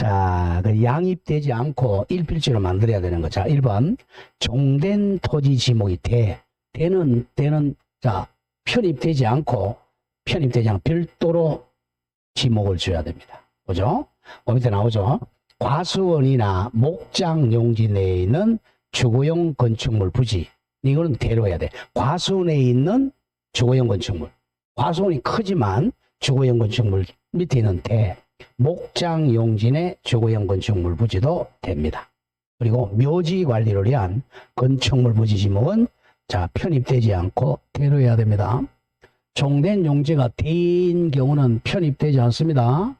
자, 그 양입되지 않고 일필지로 만들어야 되는 거. 자, 1번. 종된 토지 지목이 대는, 자, 편입되지 않고 별도로 지목을 줘야 됩니다. 보죠? 밑에 나오죠? 과수원이나 목장 용지 내에 있는 주거용 건축물 부지. 이거는 대로 해야 돼. 과수원에 있는 주거용 건축물. 과수원이 크지만 주거용 건축물 밑에 있는 목장 용진의 주거용 건축물 부지도 됩니다. 그리고 묘지 관리를 위한 건축물 부지 지목은 자, 편입되지 않고 대로 해야 됩니다. 종된 용지가 대인 경우는 편입되지 않습니다.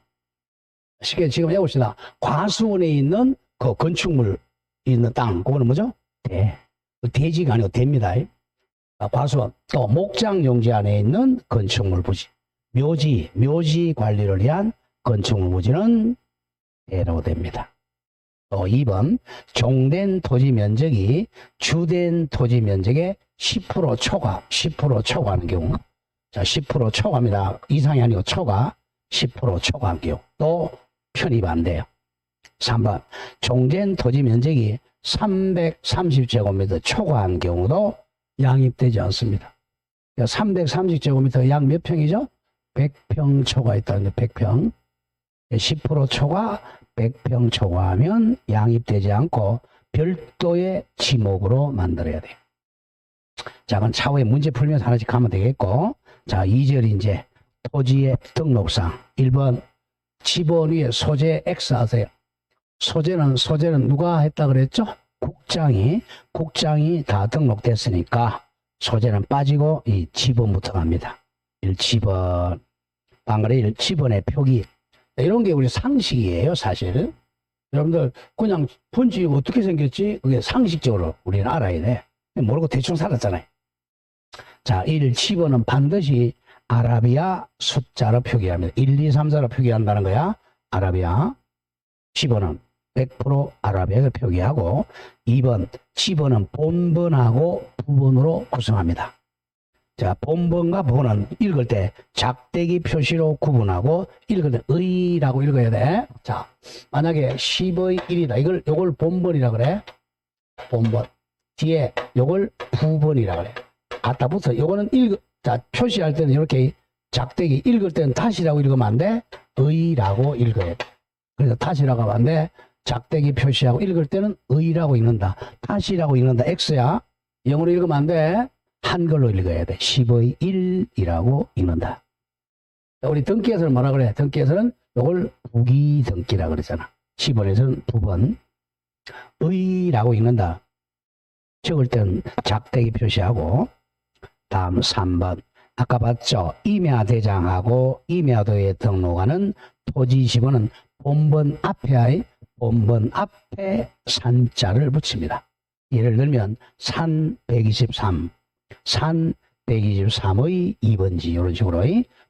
쉽게 지금 해봅시다. 과수원에 있는 그 건축물 있는 땅, 그거는 뭐죠? 대지가 아니고 대입니다. 과수원. 또 목장 용지 안에 있는 건축물 부지. 묘지 관리를 위한 건축물 부지는 대로 됩니다. 또 2번. 종된 토지 면적이 주된 토지 면적의 10% 초과하는 경우. 자, 10% 초과입니다. 이상이 아니고 10% 초과한 경우. 또 편입 안 돼요. 3번. 종된 토지 면적이 330제곱미터 초과한 경우도 양입되지 않습니다. 330제곱미터 약 몇 평이죠? 100평 초과했다는데 100평. 10% 초과, 100평 초과하면 양입되지 않고 별도의 지목으로 만들어야 돼요. 자, 그럼 차후에 문제 풀면서 하나씩 가면 되겠고. 자, 2절 이제 토지의 등록상. 1번 지번 위에 소재 X 하세요. 소재는 누가 했다 그랬죠? 국장이 다 등록됐으니까 소재는 빠지고 이 지번부터 갑니다. 1지번. 방글에 1지번의 표기. 이런 게 우리 상식이에요, 사실. 여러분들 그냥 본지 어떻게 생겼지? 그게 상식적으로 우리는 알아야 돼. 모르고 대충 살았잖아요. 자, 1지번은 반드시 아라비아 숫자로 표기합니다. 1, 2, 3, 4로 표기한다는 거야. 아라비아. 10번은 100% 아라비아를 표기하고 2번 지번은 본번하고 부번으로 구성합니다. 자, 본번과 부번은 읽을 때 작대기 표시로 구분하고 읽을 때 의라고 읽어야 돼. 자, 만약에 10의 1이다. 요걸 본번이라 그래. 본번. 뒤에 요걸 부번이라 그래. 갖다 붙어. 요거는 자, 표시할 때는 이렇게 작대기 읽을 때는 다시라고 읽으면 안 돼. 의라고 읽어야 돼. 그래서 다시라고 하면 안 돼. 작대기 표시하고 읽을 때는 의라고 읽는다. 다시라고 읽는다. X야. 영어로 읽으면 안 돼. 한글로 읽어야 돼. 10의 1이라고 읽는다. 우리 등기에서는 뭐라 그래? 등기에서는 이걸 부기 등기라 그러잖아. 10번에서는 부번. 의라고 읽는다. 적을 때는 작대기 표시하고. 다음 3번. 아까 봤죠? 임야대장하고 임야도에 등록하는 토지 지번은 본번 앞에 산자를 붙입니다. 예를 들면 산 123, 산 123의 2번지 이런 식으로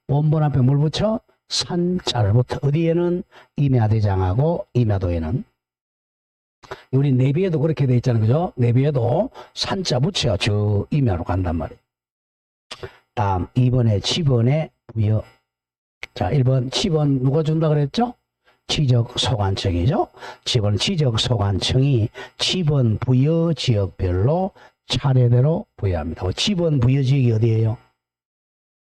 본번 앞에 뭘 붙여? 산자를 붙여. 어디에는? 임야대장하고 임야도에는. 우리 내비에도 그렇게 돼 있잖아요. 그죠? 내비에도 산자 붙여. 저 임야로 간단 말이에요. 다음 2번에 지번의 부여. 자, 1번 지번 누가 준다 그랬죠? 지적소관청이죠. 지번 지적소관청이 지번 부여 지역별로 차례대로 부여합니다. 지번 부여 지역이 어디예요?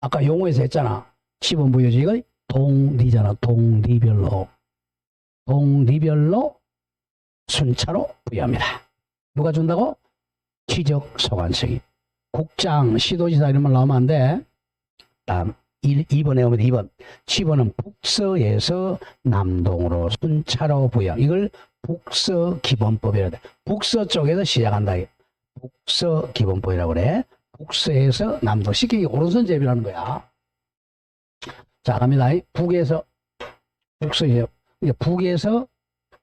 아까 용어에서 했잖아. 지번 부여 지역은 동리잖아. 동리별로 순차로 부여합니다. 누가 준다고? 지적소관청이. 국장, 시도지사 이런 말 나오면 안 돼. 다음 2번에 오면 2번. 10번은 북서에서 남동으로 순차로 부여. 이걸 북서기본법이라 돼. 북서 쪽에서 시작한다. 북서기본법이라고 그래. 북서에서 남동. 쉽게 오른손잡이라는 거야. 자, 갑니다. 북에서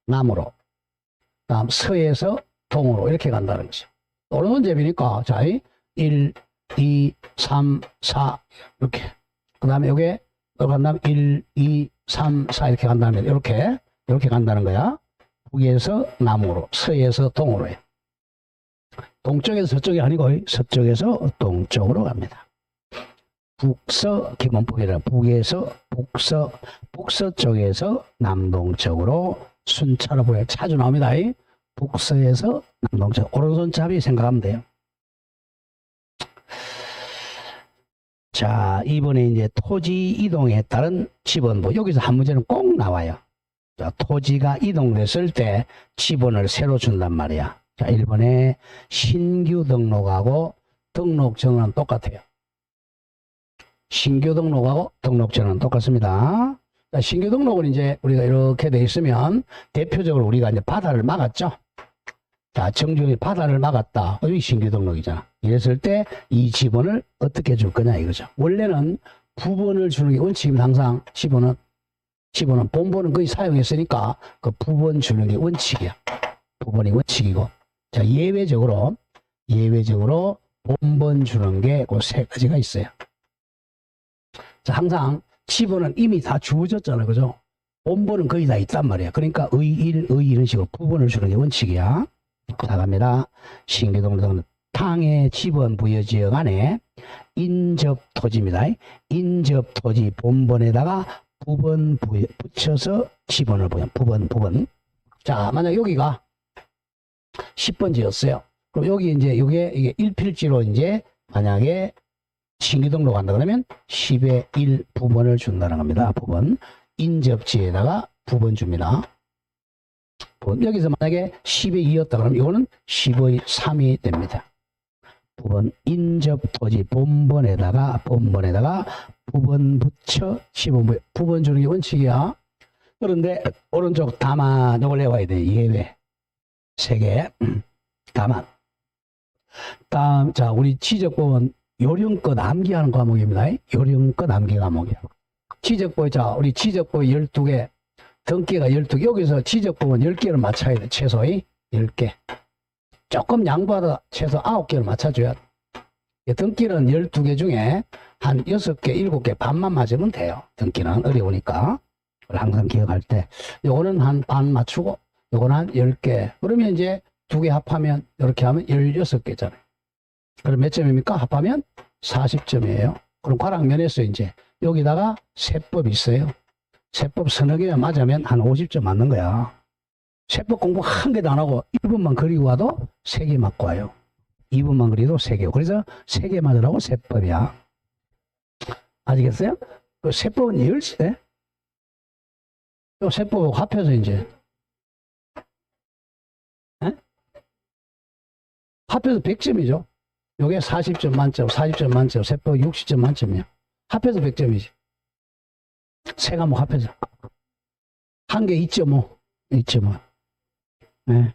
남으로. 다음 서에서 동으로 이렇게 간다는 거죠. 오른손잡이니까 자, 1, 2, 3, 4 이렇게. 그 다음에 요게 간다면 1, 2, 3, 4 이렇게 간다면 이렇게 간다는 거야. 북에서 남으로, 서에서 동으로 해. 동쪽에서 서쪽이 아니고 서쪽에서 동쪽으로 갑니다. 기본법이라 북서쪽에서 남동쪽으로 순차로 보여 자주 나옵니다. 북서에서 남동쪽 오른손잡이 생각하면 돼요. 자, 이번에 이제 토지 이동에 따른 지번부. 여기서 한 문제는 꼭 나와요. 자, 토지가 이동됐을 때 지번을 새로 준단 말이야. 자, 1번에 신규 등록하고 등록 전환은 똑같아요. 신규 등록하고 등록 전환은 똑같습니다. 자, 신규 등록은 이제 우리가 이렇게 돼 있으면 대표적으로 우리가 이제 바다를 막았죠. 자, 정중히 바다를 막았다. 여기 신규 등록이잖아. 이랬을 때 이 지번을 어떻게 줄 거냐 이거죠. 원래는 부번을 주는 게 원칙입니다. 항상 지번은 본번은 거의 사용했으니까 그 부번 주는 게 원칙이야. 부번이 원칙이고. 자, 예외적으로 본번 주는 게 그 세 가지가 있어요. 자, 항상 지번은 이미 다 주어졌잖아요. 그죠? 본번은 거의 다 있단 말이야. 그러니까 의 이런 식으로 부번을 주는 게 원칙이야. 자, 갑니다. 신규 등록은 탕의 지번 부여지역 안에 인접토지입니다. 인접토지 본번에다가 부번 붙여서 지번을 보여. 부번. 자, 만약 여기가 10번지였어요. 그럼 여기 이제 이게 1필지로 이제 만약에 신규 등록한다 그러면 10의 1 부번을 준다는 겁니다. 부번. 인접지에다가 부번 줍니다. 여기서 만약에 10의 2였다 그러면 이거는 10의 3이 됩니다. 부번 인접토지 본번에다가 부번 붙여 부번 주는 게 원칙이야. 그런데 오른쪽 다만 이걸 내와야 돼. 예외 3개 다만. 다음 자 우리 지적법은 요령껏 암기하는 과목입니다. 요령껏 암기 과목이야. 지적법 자 우리 지적법 12개 등기가 12개 여기서 지적법은 10개를 맞춰야 돼. 최소 10개. 조금 양보하다 최소 9개를 맞춰줘야 돼. 등기는 12개 중에 한 6개, 7개 반만 맞으면 돼요. 등기는 어려우니까. 항상 기억할 때. 요거는 한 반 맞추고, 요거는 한 10개. 그러면 이제 2개 합하면, 이렇게 하면 16개잖아요. 그럼 몇 점입니까? 합하면 40점이에요. 그럼 과락면에서 이제 여기다가 세법이 있어요. 세법 서너 개만 맞으면 한 50점 맞는 거야. 세법 공부 한 개도 안 하고 1번만 그리고 와도 3개 맞고 와요. 2번만 그리도 3개. 그래서 3개 맞으라고 세법이야. 아시겠어요? 그 세법은 10세. 또 세법 합해서 이제. 에? 합해서 100점이죠. 요게 40점 만점, 40점 만점, 세법 60점 만점이야. 합해서 100점이지. 세 과목 합해서. 한 개 2.5. 2.5. 네.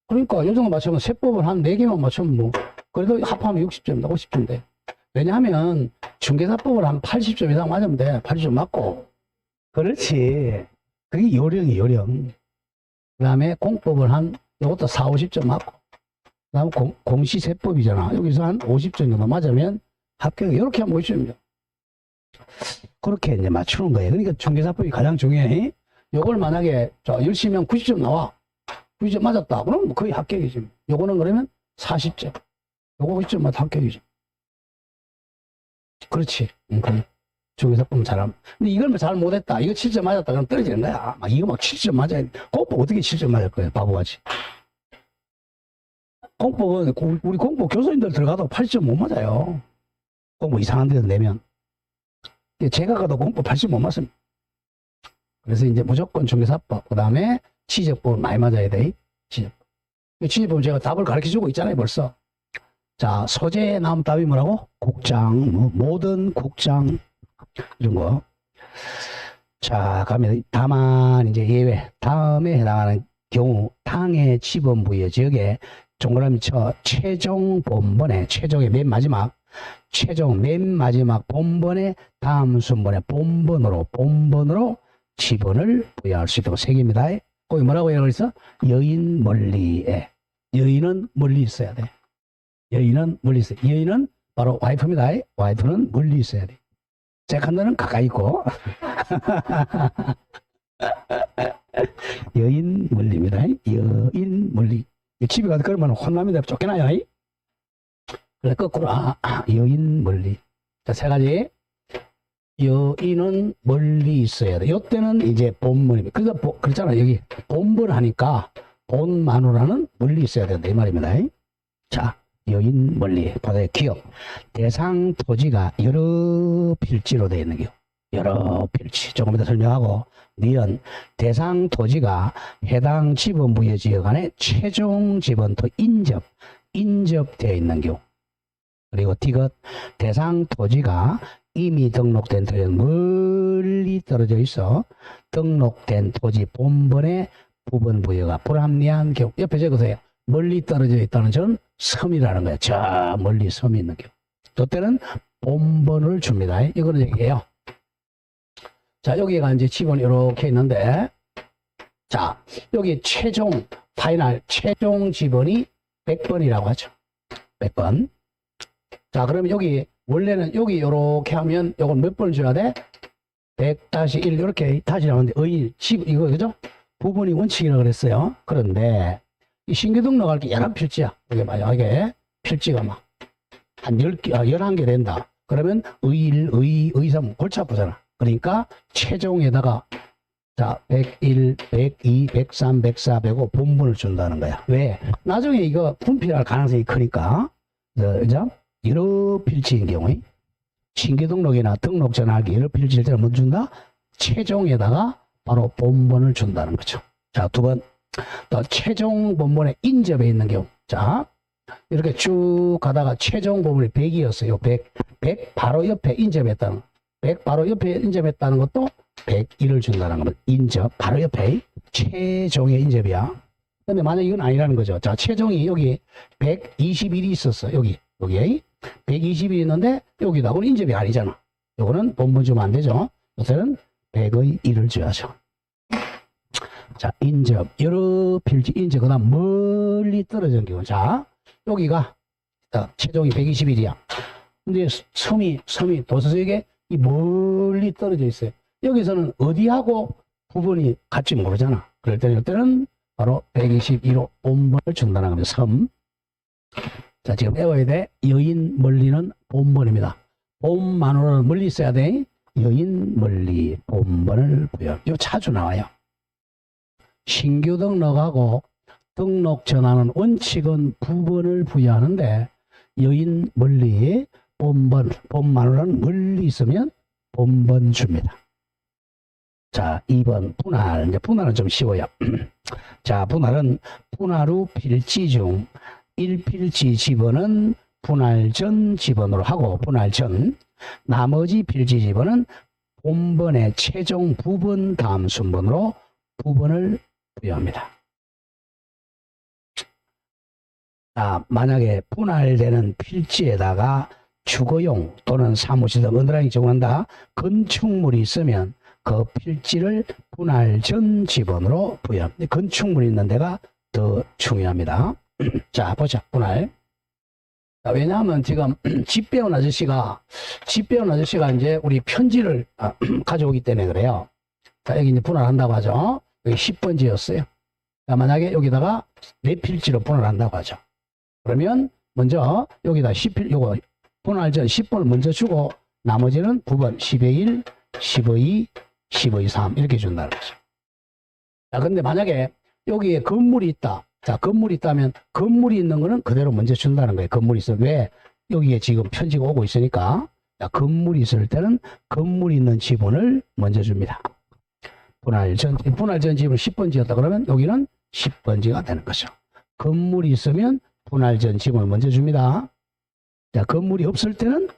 그러니까 요 정도 맞추면 세법을 한 4개만 맞추면 뭐 그래도 합하면 60점이다 50점 돼. 왜냐하면 중개사법을 한 80점 이상 맞으면 돼. 80점 맞고. 그렇지. 그게 요령이 요령. 그 다음에 공법을 한 이것도 4, 50점 맞고. 그 다음에 공시세법이잖아. 여기서 한 50점 정도 맞으면 합격. 이렇게 하면 50점이죠. 그렇게 이제 맞추는 거예요. 그러니까 중개사법이 가장 중요해. 요걸 만약에 열심히 하면 90점 나와. 90점 맞았다. 그럼 거의 합격이지. 요거는 그러면 40점. 요거 50점 맞아 합격이지. 그렇지. 그래. 중개사법 잘하면. 근데 이걸 잘 못했다. 이거 7점 맞았다. 그럼 떨어지는 거야. 막 이거 막 7점 맞아야 돼. 공법 어떻게 7점 맞을 거야. 바보같이. 공법은 우리 공법 교수님들 들어가도 80점 못 맞아요. 공법 이상한 데서 내면. 제가 가도 공법 80못 맞습니다. 그래서 이제 무조건 중개사법, 그 다음에 취적법 많이 맞아야 돼. 취적법. 취적법 제가 답을 가르쳐 주고 있잖아요, 벌써. 자, 소재에 나온 답이 뭐라고? 국장, 뭐, 모든 국장, 이런 거. 자, 가면 다만 이제 예외. 다음에 해당하는 경우, 탕의 지번부의 지역에 동그라미 쳐 최종 본번에, 최종의 맨 마지막, 최종 맨 마지막 본번에 다음 순번에 본번으로 지번을 부여할 수 있도록 3개입니다. 거기 뭐라고 얘기하고 있어? 여인 멀리에. 여인은 멀리 있어야 돼. 여인은 멀리 있어야 돼. 여인은 바로 와이프입니다. 와이프는 멀리 있어야 돼. 세컨드는 가까이 있고. 여인 멀리입니다. 여인 멀리. 집에 가서 그러면 혼납니다. 쫓겨나요. 그래, 거꾸로, 여인 멀리. 자, 세 가지. 여인은 멀리 있어야 돼. 요때는 이제 본문입니다. 그래서, 그렇잖아. 여기 본번 하니까 본 마누라는 멀리 있어야 된다. 이 말입니다. 자, 여인 멀리. 바다의 기억. 대상 토지가 여러 필지로 되어 있는 겨. 여러 필지. 조금 이따 설명하고. 니은 대상 토지가 해당 지번부의 지역 안에 최종 지번토 인접되어 있는 경우. 그리고 디귿 대상 토지가 이미 등록된 토지에 멀리 떨어져 있어 등록된 토지 본번의 부분 부여가 불합리한 경우. 옆에 적으세요. 멀리 떨어져 있다는 저는 섬이라는 거예요. 저 멀리 섬이 있는 경우. 또때는 본번을 줍니다. 이거는 얘기해요. 자, 여기가 이제 지번이 이렇게 있는데, 자, 여기 최종 지번이 100번이라고 하죠. 100번. 자, 그러면 여기, 원래는 여기 이렇게 하면 이걸 몇 번을 줘야 돼? 100-1 이렇게 다시 나오는데, 이거, 그죠? 부분이 원칙이라고 그랬어요. 그런데, 이 신규 등록할 게 여러 필지야. 여기 봐요. 이게 필지가 막, 한 11개 된다. 그러면 의삼 골치 아프잖아. 그러니까 최종에다가 자 101, 102, 103, 104, 105 본분을 준다는 거야. 왜? 나중에 이거 분필할 가능성이 크니까. 그죠? 여러 필지인 경우에 신규 등록이나 등록 전화하기 여러 필지일 때는 뭐 준다? 최종에다가 바로 본분을 준다는 거죠. 자, 두 번. 또 최종 본본에 인접해 있는 경우. 자, 이렇게 쭉 가다가 최종 본본이 100이었어요. 100 바로 옆에 인접했다는 100 바로 옆에 인접했다는 것도 101을 준다는 겁니다. 인접 바로 옆에 최종의 인접이야. 근데 만약 이건 아니라는 거죠. 자, 최종이 여기 121이 있었어. 여기 120이 있는데 여기다. 그건 인접이 아니잖아. 요거는 본분 주면 안 되죠. 요새는 100의 1을 줘야죠. 자, 인접 여러 필지 인접 그다음 멀리 떨어진 경우. 자, 여기가 최종이 121이야. 근데 섬이 도서지역에 이 멀리 떨어져 있어요. 여기서는 어디하고 부분이 같이 모르잖아. 그럴 때는 바로 121호 본번을 준다는 겁니다. 섬. 자, 지금 외워야 돼. 여인 멀리는 본번입니다. 본 마누라는 멀리 있어야 돼. 여인 멀리 본번을 부여. 요 자주 나와요. 신규 등록하고 등록 전환은 원칙은 부번을 부여하는데 여인 멀리 본번 마누라는 멀리 있으면 본번 줍니다. 자, 2번 분할. 이제 분할은 좀 쉬워요. 자, 분할은 분할 후 필지 중 1필지 지번은 분할 전 지번으로 하고 분할 전 나머지 필지 지번은 본번의 최종 부분 다음 순번으로 부번을 부여합니다. 자, 만약에 분할되는 필지에다가 주거용 또는 사무실 등 은드라이 정한다 건축물이 있으면 그 필지를 분할 전 지번으로 부여합니다. 건축물이 있는 데가 더 중요합니다. 자, 보자. 분할. 자, 왜냐하면 지금 집 배운 아저씨가 이제 우리 편지를 가져오기 때문에 그래요. 자, 여기 이제 분할한다고 하죠. 여기 10번지였어요. 자, 만약에 여기다가 4필지로 분할한다고 하죠. 그러면 먼저 여기다 10필, 요거 분할 전 10번을 먼저 주고 나머지는 9번 10의 1, 10의 2, 10의 3 이렇게 준다는 거죠. 자, 근데 만약에 여기에 건물이 있다. 자, 건물이 있다면 건물이 있는 거는 그대로 먼저 준다는 거예요. 건물이 있어. 왜? 여기에 지금 편지가 오고 있으니까. 자, 건물이 있을 때는 건물이 있는 지분을 먼저 줍니다. 분할 전 지분 10번지였다 그러면 여기는 10번지가 되는 거죠. 건물이 있으면 분할 전 지분을 먼저 줍니다. 자, 건물이 없을 때는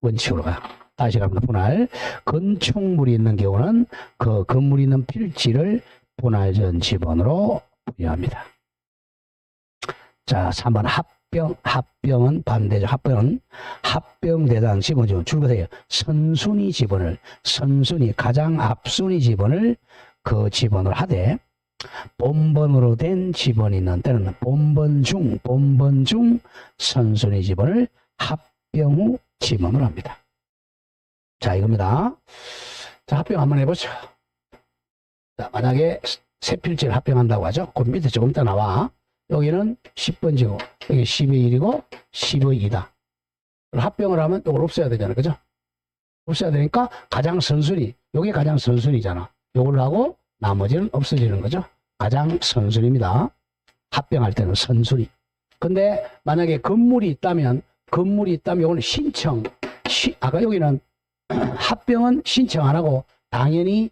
원칙으로 가요. 다시 갑니다. 분할. 건축물이 있는 경우는 그 건물이 있는 필지를 분할 전 지번으로 부여합니다. 자, 3번 합병은 반대죠. 합병 대상 지번 줄거세요. 선순위 가장 앞순위 지번을 그 지번을 하되 본번으로 된 지번이 있는 때는 본번 중 선순위 지번을 합병 후 지번으로 합니다. 자, 이겁니다. 자, 합병 한번 해보죠. 자, 만약에 세 필지를 합병한다고 하죠. 그 밑에 조금 이따 나와. 여기는 10번지고 여기 10의 1이고 10의 2다. 합병을 하면 이걸 없애야 되잖아요. 그죠? 없애야 되니까 가장 선순위. 요게 가장 선순위잖아. 요걸 하고 나머지는 없어지는 거죠. 가장 선순위입니다. 합병할 때는 선순위. 근데 만약에 건물이 있다면 요거는 신청. 아까 여기는 합병은 신청 안 하고 당연히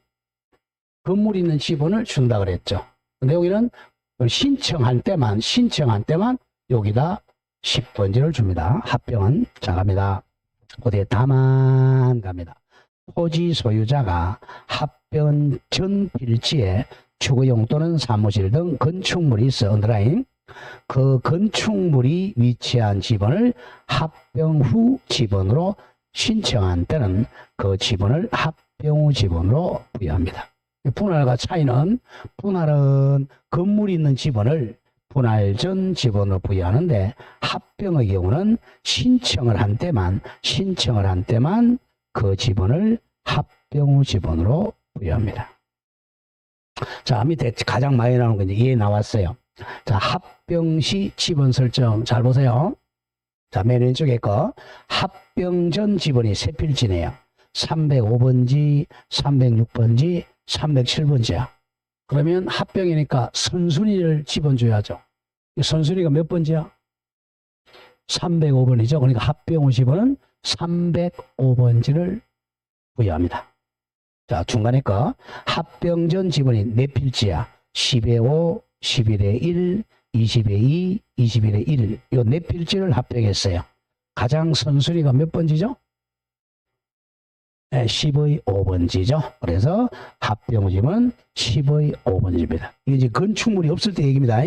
건물이 있는 지번을 준다 그랬죠. 근데 여기는 신청한 때만 여기다 10번지를 줍니다. 합병은. 자, 갑니다. 어디에 다만 갑니다. 토지 소유자가 합병 전 필지에 주거용 또는 사무실 등 건축물이 있어 언더라인. 그 건축물이 위치한 지번을 합병 후 지번으로 신청한 때는 그 지번을 합병 후 지번으로 부여합니다. 분할과 차이는 분할은 건물이 있는 지번을 분할 전 지번으로 부여하는데 합병의 경우는 신청을 한 때만 그 지번을 합병 후 지번으로 부여합니다. 자, 밑에 가장 많이 나오는 건 이제 나왔어요. 자, 합병 시 지번 설정 잘 보세요. 자, 맨 왼쪽에 거 합병 전 지번이 세 필지네요. 305번지, 306번지, 307번지야. 그러면 합병이니까 선순위를 집어줘야죠. 선순위가 몇 번지야? 305번이죠. 그러니까 합병 후 지번은 305번지를 부여합니다. 자, 중간에 거 합병 전 지번이 네 필지야. 10의 5, 11의 1, 20의 2, 21의 1. 요 네 필지를 합병했어요. 가장 선순위가 몇 번지죠? 네, 10의 5번지죠. 그래서 합병지는 10의 5번지입니다. 이게 이제 건축물이 없을 때 얘기입니다.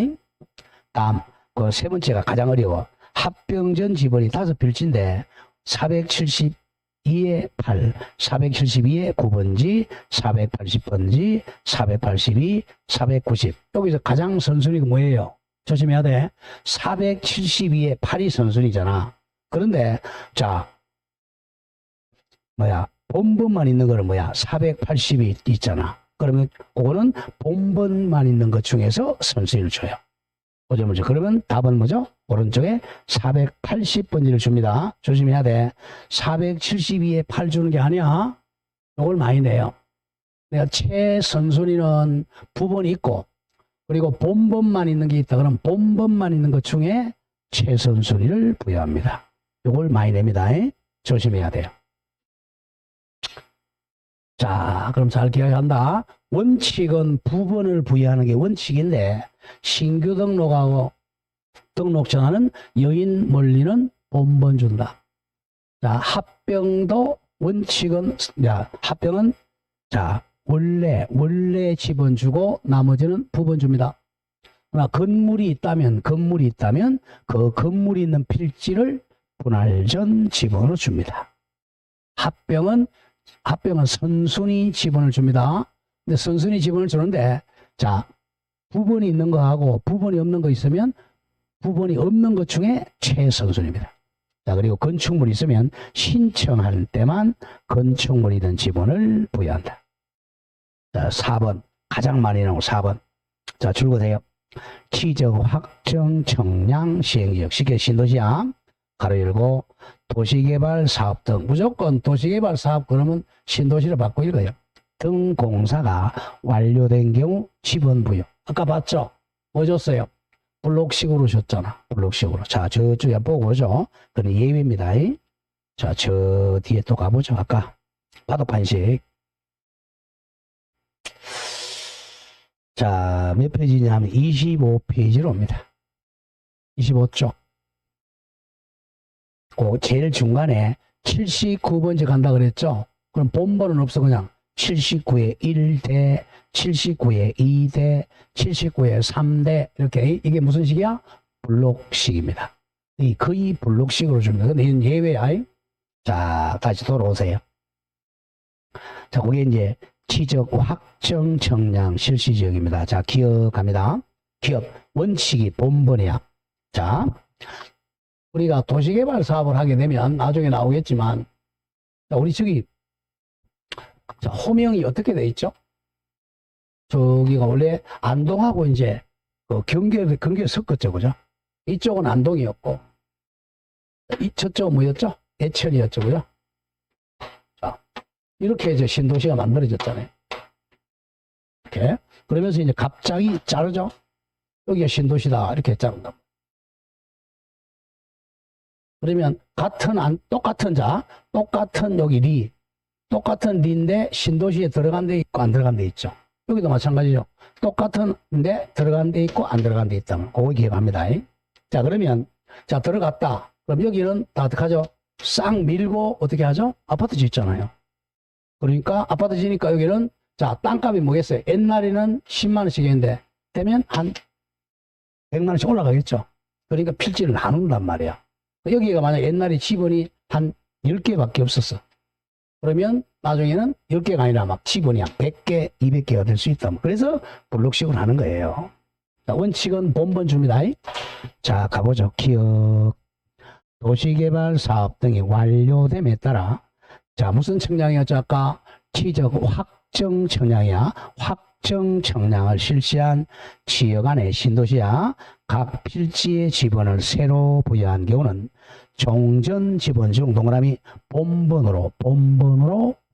다음, 그 세 번째가 가장 어려워. 합병 전 지번이 5필지인데 472의 8, 472의 9번지, 480번지, 482, 490. 여기서 가장 선순위가 뭐예요? 조심해야 돼. 472의 8이 선순위잖아. 그런데 자, 본번만 있는 거는 480이 있잖아. 그러면 그거는 본번만 있는 것 중에서 선순위를 줘요. 오죠. 그러면 답은 뭐죠? 오른쪽에 480번지를 줍니다. 조심해야 돼. 472에 8 주는 게 아니야. 이걸 많이 내요. 내가 최선순위는 부번이 있고, 그리고 본번만 있는 게 있다. 그럼 본번만 있는 것 중에 최선순위를 부여합니다. 이걸 많이 냅니다. 조심해야 돼요. 자, 그럼 잘 기억한다. 원칙은 부번을 부여하는 게 원칙인데, 신규 등록하고 등록 전화는 여인 멀리는 본번 준다. 자, 합병도 원칙은, 합병은, 원래 지번 주고 나머지는 부번 줍니다. 그러나 건물이 있다면 그 건물이 있는 필지를 분할 전 지번으로 줍니다. 합병은 선순위 지번을 줍니다. 근데 선순위 지번을 주는데, 자, 부번이 있는 거하고 부번이 없는 거 있으면 부번이 없는 것 중에 최선순위입니다. 자, 그리고 건축물이 있으면 신청할 때만 건축물이 든 지번을 부여한다. 자, 4번. 가장 많이 나오는 4번. 자, 줄거세요. 지적 확정 청량 시행지역. 쉽게 신도시야. 가로 열고 도시개발 사업 등. 무조건 도시개발 사업 그러면 신도시를 받고 읽어요. 등 공사가 완료된 경우 지번 부여. 아까 봤죠? 뭐 줬어요? 블록식으로 줬잖아. 블록식으로. 자, 저쪽에 보고 오죠. 그건 예외입니다. 자, 저 뒤에 또 가보죠. 아까 바둑판식. 자, 몇 페이지냐 하면 25페이지로 옵니다. 25쪽. 그 제일 중간에 79번째 간다 그랬죠? 그럼 본번은 없어. 그냥 79에 1대, 79에 2대, 79에 3대 이렇게. 이게 무슨 식이야? 블록식입니다. 거의 블록식으로 줍니다. 근데 이건 예외야. 자, 다시 돌아오세요. 자, 그게 이제 지적 확정 청량 실시 지역입니다. 자, 기억합니다. 기업 원칙이 본번이야. 자, 우리가 도시개발 사업을 하게 되면 나중에 나오겠지만, 자, 우리 저기 자, 호명이 어떻게 돼 있죠? 저기가 원래 안동하고 이제 그 경계 섞었죠, 그죠? 이쪽은 안동이었고, 저쪽은 뭐였죠? 애천이었죠. 그죠? 자, 이렇게 이제 신도시가 만들어졌잖아요. 이렇게. 그러면서 이제 갑자기 자르죠? 여기가 신도시다. 이렇게 자른다. 그러면 똑같은 여기 리. 똑같은 리인데 신도시에 들어간 데 있고 안 들어간 데 있죠. 여기도 마찬가지죠. 똑같은데 들어간 데 있고 안 들어간 데 있다면 그거 기억합니다. 자, 그러면 자, 들어갔다. 그럼 여기는 다 어떡하죠? 싹 밀고 어떻게 하죠? 아파트 짓잖아요. 그러니까 아파트 지니까 여기는 자, 땅값이 뭐겠어요? 옛날에는 10만 원씩 했는데 되면 한 100만 원씩 올라가겠죠. 그러니까 필지를 나눈단 말이야. 여기가 만약 옛날에 지번이 한 10개밖에 없었어. 그러면 나중에는 10개가 아니라 막 지번이 한 100개, 200개가 될 수 있다. 그래서 블록식으로 하는 거예요. 자, 원칙은 본번 줍니다. 자, 가보죠. 기억. 도시개발 사업 등이 완료됨에 따라 자, 무슨 청량이었죠? 아까 지적 확정 청량이야. 확정 청량을 실시한 지역 안의 신도시야 각 필지의 지번을 새로 부여한 경우는 종전 지번 중 동그라미 본번으로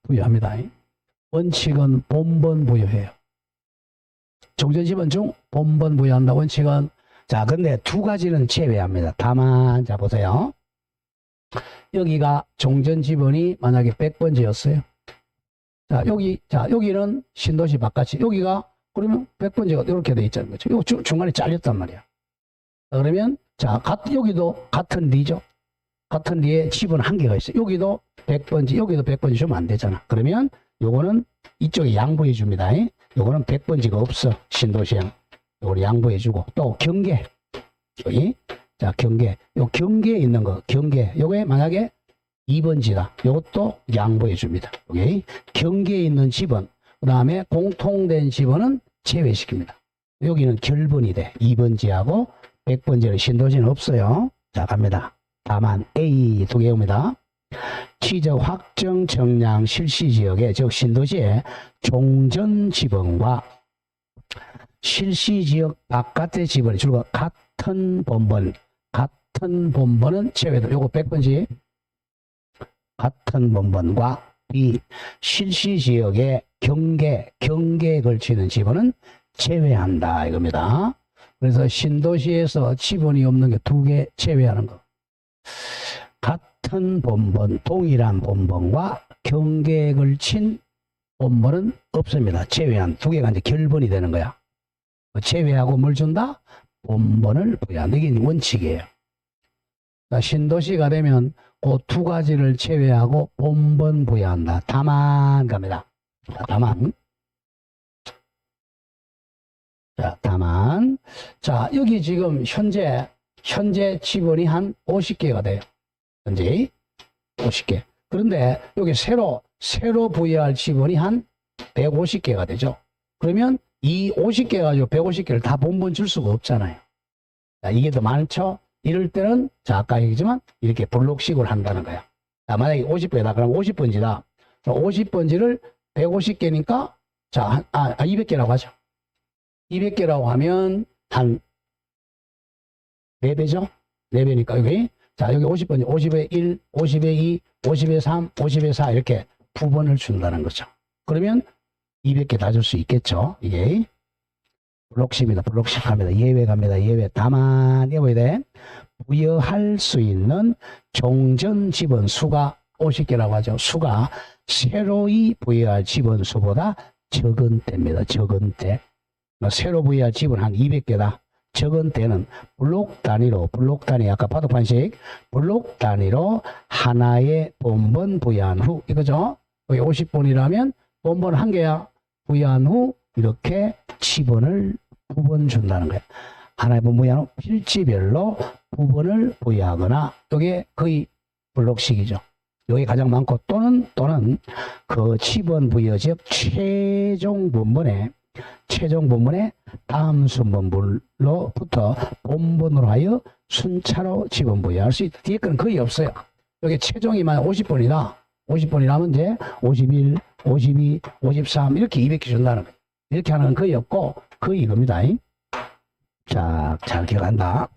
부여합니다. 원칙은 본번 부여해요. 종전 지번 중 본번 부여한다. 원칙은 자, 근데 두 가지는 제외합니다. 다만 자, 보세요. 여기가 종전 지번이 만약에 100번지였어요. 자, 여기는 신도시 바깥이, 여기가 그러면 100번지가 이렇게 돼 있잖아요. 요 중간에 잘렸단 말이야. 자, 그러면 자, 여기도 같은 리죠. 같은 리에 지번 한 개가 있어요. 여기도 100번지, 여기도 100번지 주면 안 되잖아. 그러면 요거는 이쪽에 양보해 줍니다. 요거는 100번지가 없어. 신도시형. 요거를 양보해 주고 또 경계. 여기 자, 경계. 요 경계에 있는 거, 경계. 요게 만약에 2번지다. 요것도 양보해 줍니다. 여기 경계에 있는 지번, 그 다음에 공통된 지번은 제외시킵니다. 여기는 결번이 돼. 2번지하고 100번지는 신도시는 없어요. 자, 갑니다. 다만 A 두 개입니다. 지적 확정 청량 실시 지역의 즉 신도시의 종전 지번과 실시 지역 바깥의 지번이 주로 같은 본번, 은 제외도 요거 100번지 같은 본번과 B 실시 지역의 경계에 걸치는 지번은 제외한다 이겁니다. 그래서 신도시에서 지번이 없는 게 두 개 제외하는 거. 같은 본번, 동일한 본번과 경계에 걸친 본번은 없습니다. 제외한 두 개가 이제 결번이 되는 거야. 제외하고 뭘 준다? 본번을 부여한다. 이게 원칙이에요. 그러니까 신도시가 되면 그 두 가지를 제외하고 본번 부여한다. 다만 갑니다. 자, 다만. 자, 다만. 자, 여기 지금 현재 지번이 한 50개가 돼요. 현재 50개. 그런데 여기 새로 부여할 지번이 한 150개가 되죠. 그러면 이 50개 가지고 150개를 다 본번 줄 수가 없잖아요. 자, 이게 더 많죠? 이럴 때는, 자, 아까 얘기했지만, 이렇게 블록식으로 한다는 거야. 자, 만약에 50개다. 그럼 50번지다. 50번지를 150개니까, 자, 200개라고 하죠. 200개라고 하면, 한 4배죠? 4배니까, 여기. 자, 여기 50번지, 50에 1, 50에 2, 50에 3, 50에 4, 이렇게 부번을 준다는 거죠. 그러면 200개 다 줄 수 있겠죠? 이게. 블록식입니다. 블록식 합니다. 예외 갑니다. 예외. 다만, 해봐야 돼. 부여할 수 있는 종전 지번 수가 50개라고 하죠. 수가 새로이 부여할 지번 수보다 적은 때입니다. 적은 때. 새로 부여할 지번 한 200개다. 적은 때는 블록 단위로, 아까 바둑판식, 블록 단위로 하나의 본번 부여한 후, 이거죠? 여기 50번이라면 본번 한 개야. 부여한 후, 이렇게 지번을 부번 준다는 거예요. 하나의 본번 부여한 후 필지별로 부번을 부여하거나, 이게 거의 블록식이죠. 여기 가장 많고, 또는 그 지번 부여 즉 최종 본번에 다음 순번부터 본번으로 하여 순차로 지번 부여할 수 있다. 뒤에 거는 거의 없어요. 여기 최종이 만약 50번이라면 이제 51, 52, 53 이렇게 200개 준다는 거예요. 이렇게 하는 건 거의 없고 거의 이겁니다. 자, 잘 기억한다.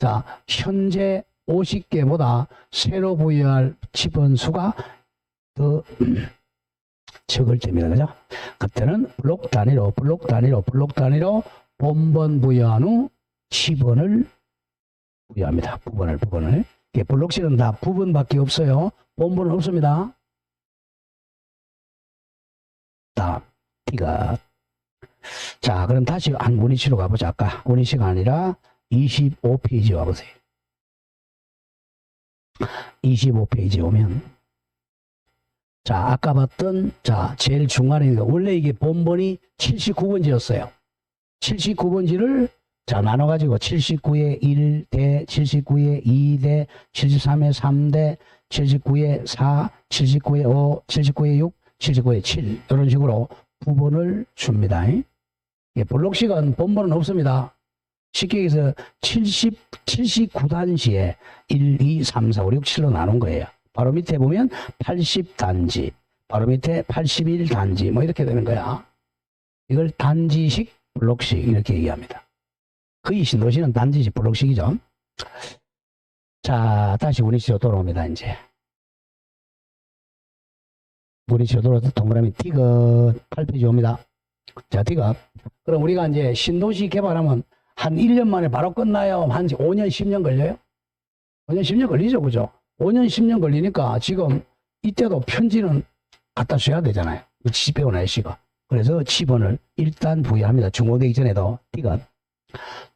자, 현재 50개보다 새로 부여할 지번 수가 더 적을 때입니다. 그죠? 그때는 블록 단위로 본번 부여한 후 지번을 부여합니다. 부분을. 블록식은 다 부분밖에 없어요. 본번은 없습니다. 다음, T가. 자, 그럼 다시 한 원위치로 가보자. 아까 원위치가 아니라 25페이지 와보세요. 25페이지 오면, 자, 아까 봤던, 자, 제일 중간에, 원래 이게 본번이 79번지였어요. 79번지를, 자, 나눠가지고 79에 1대, 79에 2대, 73에 3대, 79에 4, 79에 5, 79에 6, 79에 7. 이런 식으로 부분을 줍니다. 예, 블록식은 본번은 없습니다. 쉽게 얘기해서 79단지에 1, 2, 3, 4, 5, 6, 7로 나눈 거예요. 바로 밑에 보면 80단지, 바로 밑에 81단지, 뭐 이렇게 되는 거야. 이걸 단지식, 블록식 이렇게 얘기합니다. 거의 신도시는 단지식, 블록식이죠. 자, 다시 원위치로 돌아옵니다. 이제 원위치로 돌아서 동그라미 디귿 8페이지 옵니다. 자, 디귿. 그럼 우리가 이제 신도시 개발하면 한 1년 만에 바로 끝나요? 한 5년, 10년 걸려요? 5년, 10년 걸리죠, 그죠? 5년, 10년 걸리니까 지금 이때도 편지는 갖다 줘야 되잖아요. 지 배운 날씨가. 그래서 지번을 일단 부여합니다. 중고되기 전에도 디귿.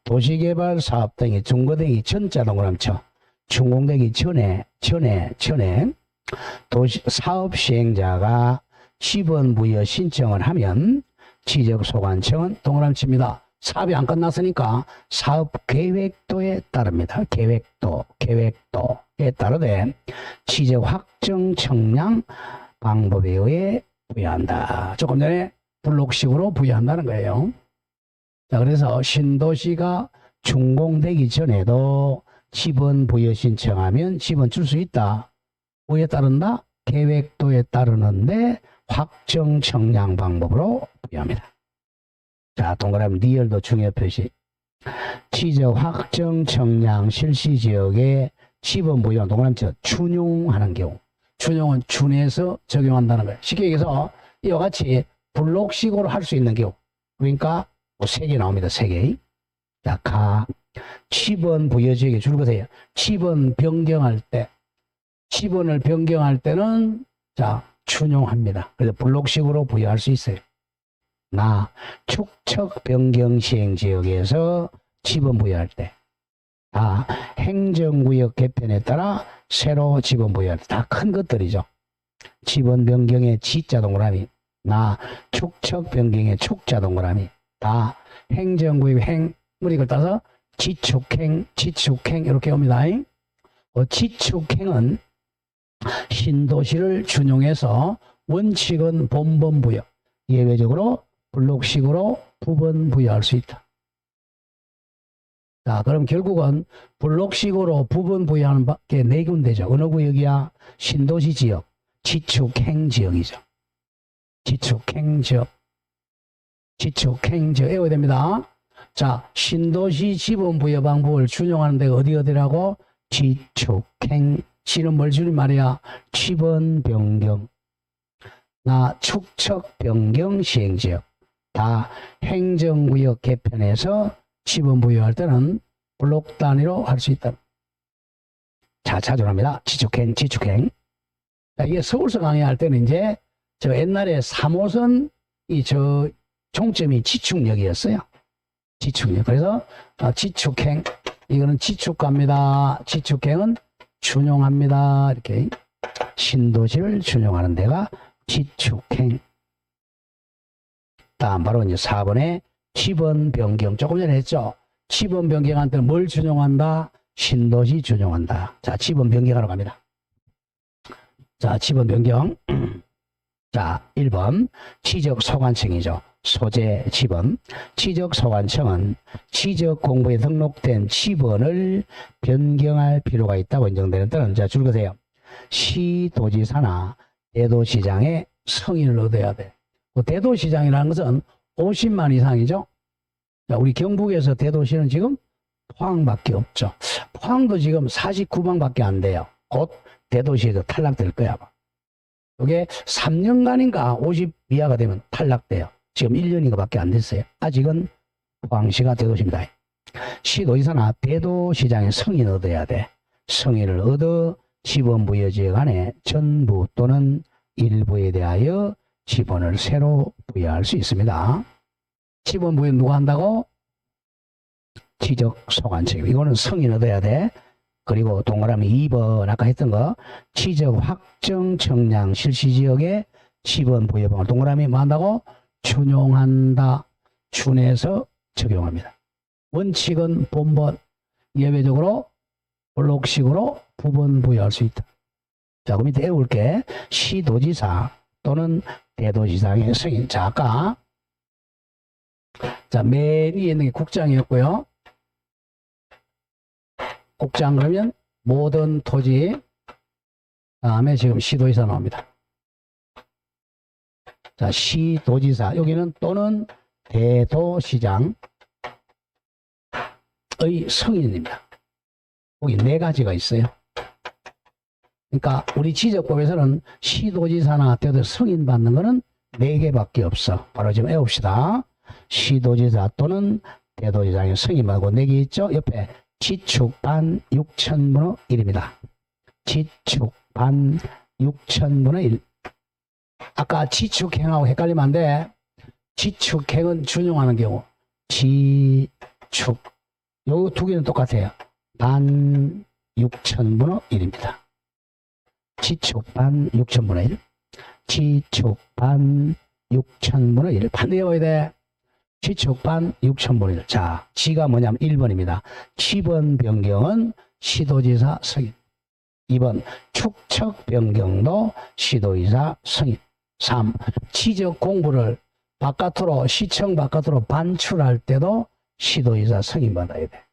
도시개발 사업 등이 중고되기 전자 동그라미 쳐. 준공되기 전에 사업 시행자가 지번 부여 신청을 하면 지적소관청은 동그라미 칩니다. 사업이 안 끝났으니까 사업 계획도에 따릅니다. 계획도에 따르되 지적 확정 청량 방법에 의해 부여한다. 조금 전에 블록식으로 부여한다는 거예요. 자, 그래서 신도시가 준공되기 전에도 지번 부여 신청하면 지번 줄 수 있다. 뭐에 따른다? 계획도에 따르는데 확정 청량 방법으로 부여합니다. 자, 동그라미 리얼도 중요 표시. 지적 확정 청량 실시 지역에 지번 부여 동그라미 쳐 준용하는 경우. 준용은 준해서 적용한다는 거예요. 쉽게 얘기해서 이와 같이 블록식으로 할 수 있는 경우. 그러니까 뭐 3개 나옵니다. 3개. 자, 지번 부여 지역에 줄 거세요. 지번 변경할 때, 지번을 변경할 때는 자, 준용합니다. 그래서 블록식으로 부여할 수 있어요. 축척 변경 시행 지역에서 지번 부여할 때, 행정구역 개편에 따라 새로 지번 부여할 때, 다 큰 것들이죠. 지번 변경의 지자 동그라미, 축척 변경의 축자 동그라미, 다 행정구역 행무리를 따서 지축행 이렇게 옵니다. 지축행은 신도시를 준용해서 원칙은 본번 부여, 예외적으로 블록식으로 부분 부여할 수 있다. 자, 그럼 결국은 블록식으로 부분 부여하는 게 4군데죠. 어느 구역이야? 신도시 지역, 지축행 지역이죠. 지축행 지역 외워야 됩니다. 자, 신도시 지번 부여 방법을 준용하는 데가 어디라고? 지축행. 시는 뭘 줄인 말이야? 지번 변경. 축척 변경 시행지역. 다 행정구역 개편에서 지번 부여할 때는 블록 단위로 할 수 있다. 자, 자존합니다. 지축행. 자, 이게 서울서 강의할 때는 이제 저 옛날에 3호선 종점이 지축역이었어요. 지축역. 그래서 지축행, 이거는 지축갑니다. 지축행은 준용합니다. 이렇게 신도시를 준용하는 데가 지축행. 다음 바로 이제 4번에 지번 변경. 조금 전에 했죠. 지번 변경할 때는 뭘 준용한다? 신도시 준용한다. 자, 지번 변경하러 갑니다. 자, 지번 변경. 자, 1번 지적소관청이죠. 소재 지번. 지적소관청은 지적공부에 등록된 지번을 변경할 필요가 있다고 인정되는 때는, 자, 줄 거세요. 시도지사나 대도시장의 승인을 얻어야 돼. 대도시장이라는 것은 50만 이상이죠. 자, 우리 경북에서 대도시는 지금 포항밖에 없죠. 포항도 지금 49방밖에 안 돼요. 곧 대도시에서 탈락될 거야. 이게 3년간인가 50 이하가 되면 탈락돼요. 지금 1년인가 밖에 안 됐어요. 아직은 포항시가 대도시입니다. 시도지사나 대도시장의 승인 얻어야 돼. 승인을 얻어 지번부여지역 안에 전부 또는 일부에 대하여 지번을 새로 부여할 수 있습니다. 지번부여 누가 한다고? 지적소관청. 이거는 승인 얻어야 돼. 그리고 동그라미 2번 아까 했던 거 지적 확정 청량 실시지역에 지번부여방을 동그라미 뭐 한다고? 준용한다. 준해서 적용합니다. 원칙은 본번, 예외적으로 블록식으로 부분 부여할 수 있다. 자, 그 밑에 외울게. 시도지사 또는 대도지사의 승인. 자, 아까 자, 맨 위에 있는 게 국장이었고요. 국장 그러면 모든 토지, 다음에 지금 시도지사 나옵니다. 자, 시도지사 여기는 또는 대도시장의 승인입니다. 여기 네 가지가 있어요. 그러니까 우리 지적법에서는 시도지사나 대도시사 승인받는 거는 네 개밖에 없어. 바로 지금 외웁시다. 시도지사 또는 대도시장의 승인받고 네 개 있죠. 옆에 지축반 6천분의 1입니다. 지축반 6천분의 1. 아까 지축행하고 헷갈리면 안 돼. 지축행은 준용하는 경우. 지축. 요 두 개는 똑같아요. 반 6천분의 1입니다. 지축반 6천분의 1. 지축반 6천분의 1. 반대 외워야 돼. 지축반 6천분의 1. 자, 지가 뭐냐면 1번입니다. 지번 변경은 시도지사 승인. 2번 축척 변경도 시도지사 승인. 3. 지적 공부를 바깥으로 시청 바깥으로 반출할 때도 시도지사 승인받아야 돼.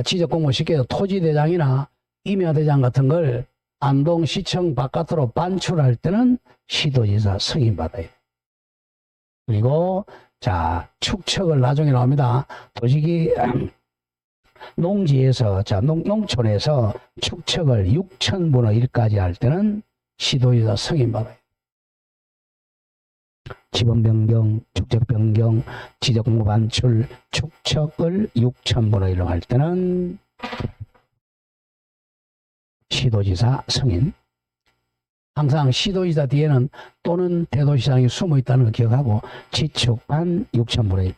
지적 공부 쉽게 해서 토지대장이나 임야대장 같은 걸 안동시청 바깥으로 반출할 때는 시도지사 승인받아야 돼. 그리고 자, 축척을 나중에 나옵니다. 도시기 농지에서, 자, 농촌에서 축척을 6천분의 1까지 할 때는 시도지사 승인받아요. 지번 변경, 축척 변경, 지적 공부 반출, 축척을 6천분의 1로 할 때는 시도지사 승인. 항상 시도지사 뒤에는 또는 대도시장이 숨어 있다는 걸 기억하고 지축반 6천분의 1.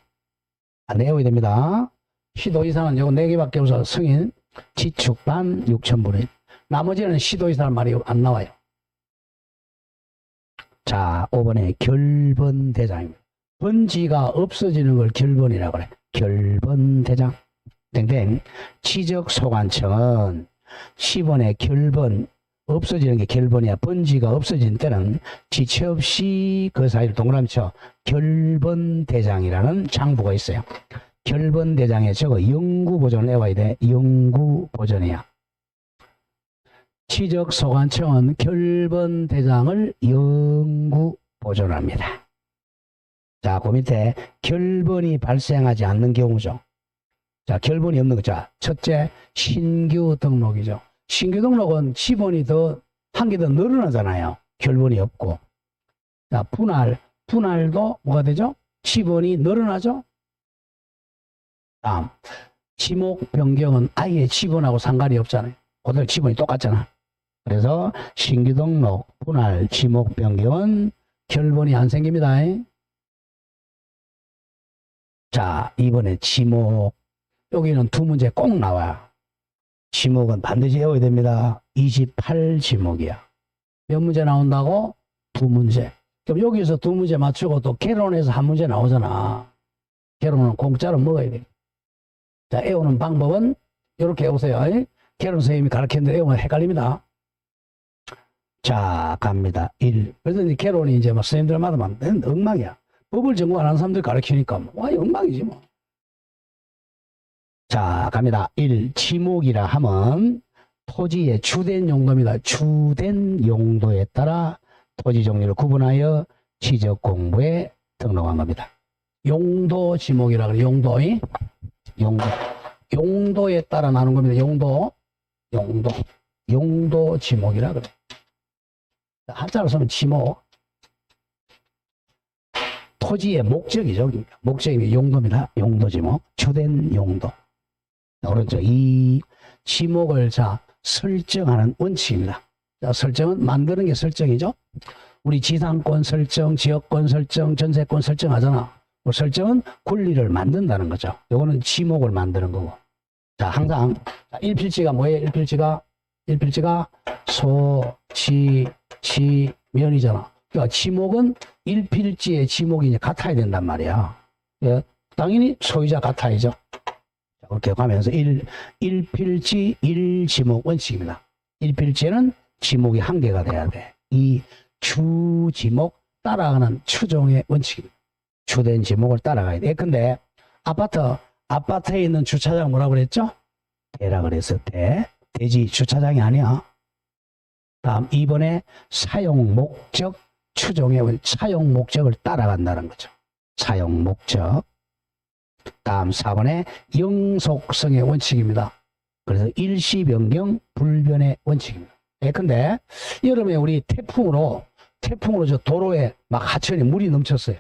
안 외워야 됩니다. 시도지사는 요거 4개밖에 없어서 승인, 지축반 6천분의 1. 나머지는 시도지사는 말이 안 나와요. 자, 5번에 결번대장입니다. 번지가 없어지는 걸 결번이라고 그래. 결번대장. 땡땡. 지적소관청은 10번에 결번, 없어지는 게 결번이야. 번지가 없어진 때는 지체 없이 그 사이를 동그라미 쳐 결번대장이라는 장부가 있어요. 결번대장에 저거 영구보존을 내와야 돼. 영구보존이야. 지적소관청은 결번대장을 영구보존합니다. 자, 그 밑에 결번이 발생하지 않는 경우죠. 자, 결번이 없는 거. 자, 첫째, 신규 등록이죠. 신규 등록은 지번이 한 개 더 늘어나잖아요. 결번이 없고. 자, 분할도 뭐가 되죠? 지번이 늘어나죠? 다음, 지목 변경은 아예 지번하고 상관이 없잖아요. 그대로 지번이 똑같잖아. 그래서 신규 등록, 분할, 지목 변경은 결번이 안 생깁니다. 자, 이번에 지목. 여기는 두 문제 꼭 나와요. 지목은 반드시 외워야 됩니다. 28지목이야. 몇 문제 나온다고? 두 문제. 그럼 여기서 두 문제 맞추고 또 개론에서 한 문제 나오잖아. 개론은 공짜로 먹어야 돼. 자, 외우는 방법은 이렇게 외우세요. 개론 선생님이 가르쳤는데 외우면 헷갈립니다. 자, 갑니다. 1. 그래서 이제 개론이 이제 막 선생님들마다 막 엉망이야. 법을 전공 안 하는 사람들 가르치니까 와, 엉망이지 뭐. 자, 갑니다. 1. 지목이라 하면 토지의 주된 용도입니다. 주된 용도에 따라 토지 종류를 구분하여 지적 공부에 등록한 겁니다. 용도 지목이라 그래. 용도. 용도에 따라 나눈 겁니다. 용도 지목이라 그래. 한자로 쓰면 지목. 토지의 목적이죠. 목적이 용도입니다. 용도 지목. 주된 용도. 오른쪽 이 지목을 설정하는 원칙입니다. 설정은 만드는 게 설정이죠. 우리 지상권 설정, 지역권 설정, 전세권 설정하잖아. 설정은 권리를 만든다는 거죠. 요거는 지목을 만드는 거고. 자, 항상 일필지가 뭐예요? 일필지가 소, 지, 면이잖아. 그러니까 지목은 일필지의 지목이 이제 같아야 된단 말이야. 예, 당연히 소유자 같아야죠. 자, 그렇게 가면서 일필지, 일지목 원칙입니다. 일필지는 지목이 한 개가 돼야 돼. 이 주지목 따라가는 추종의 원칙입니다. 주된 지목을 따라가야 돼. 근데 아파트에 있는 주차장 뭐라고 그랬죠? 대라 그랬어. 대지 주차장이 아니야. 다음 2번에 사용 목적 추종의 사용 목적을 따라간다는 거죠. 사용 목적. 다음 4번에 영속성의 원칙입니다. 그래서 일시 변경 불변의 원칙입니다. 근데 여름에 우리 태풍으로 저 도로에 막 하천에 물이 넘쳤어요.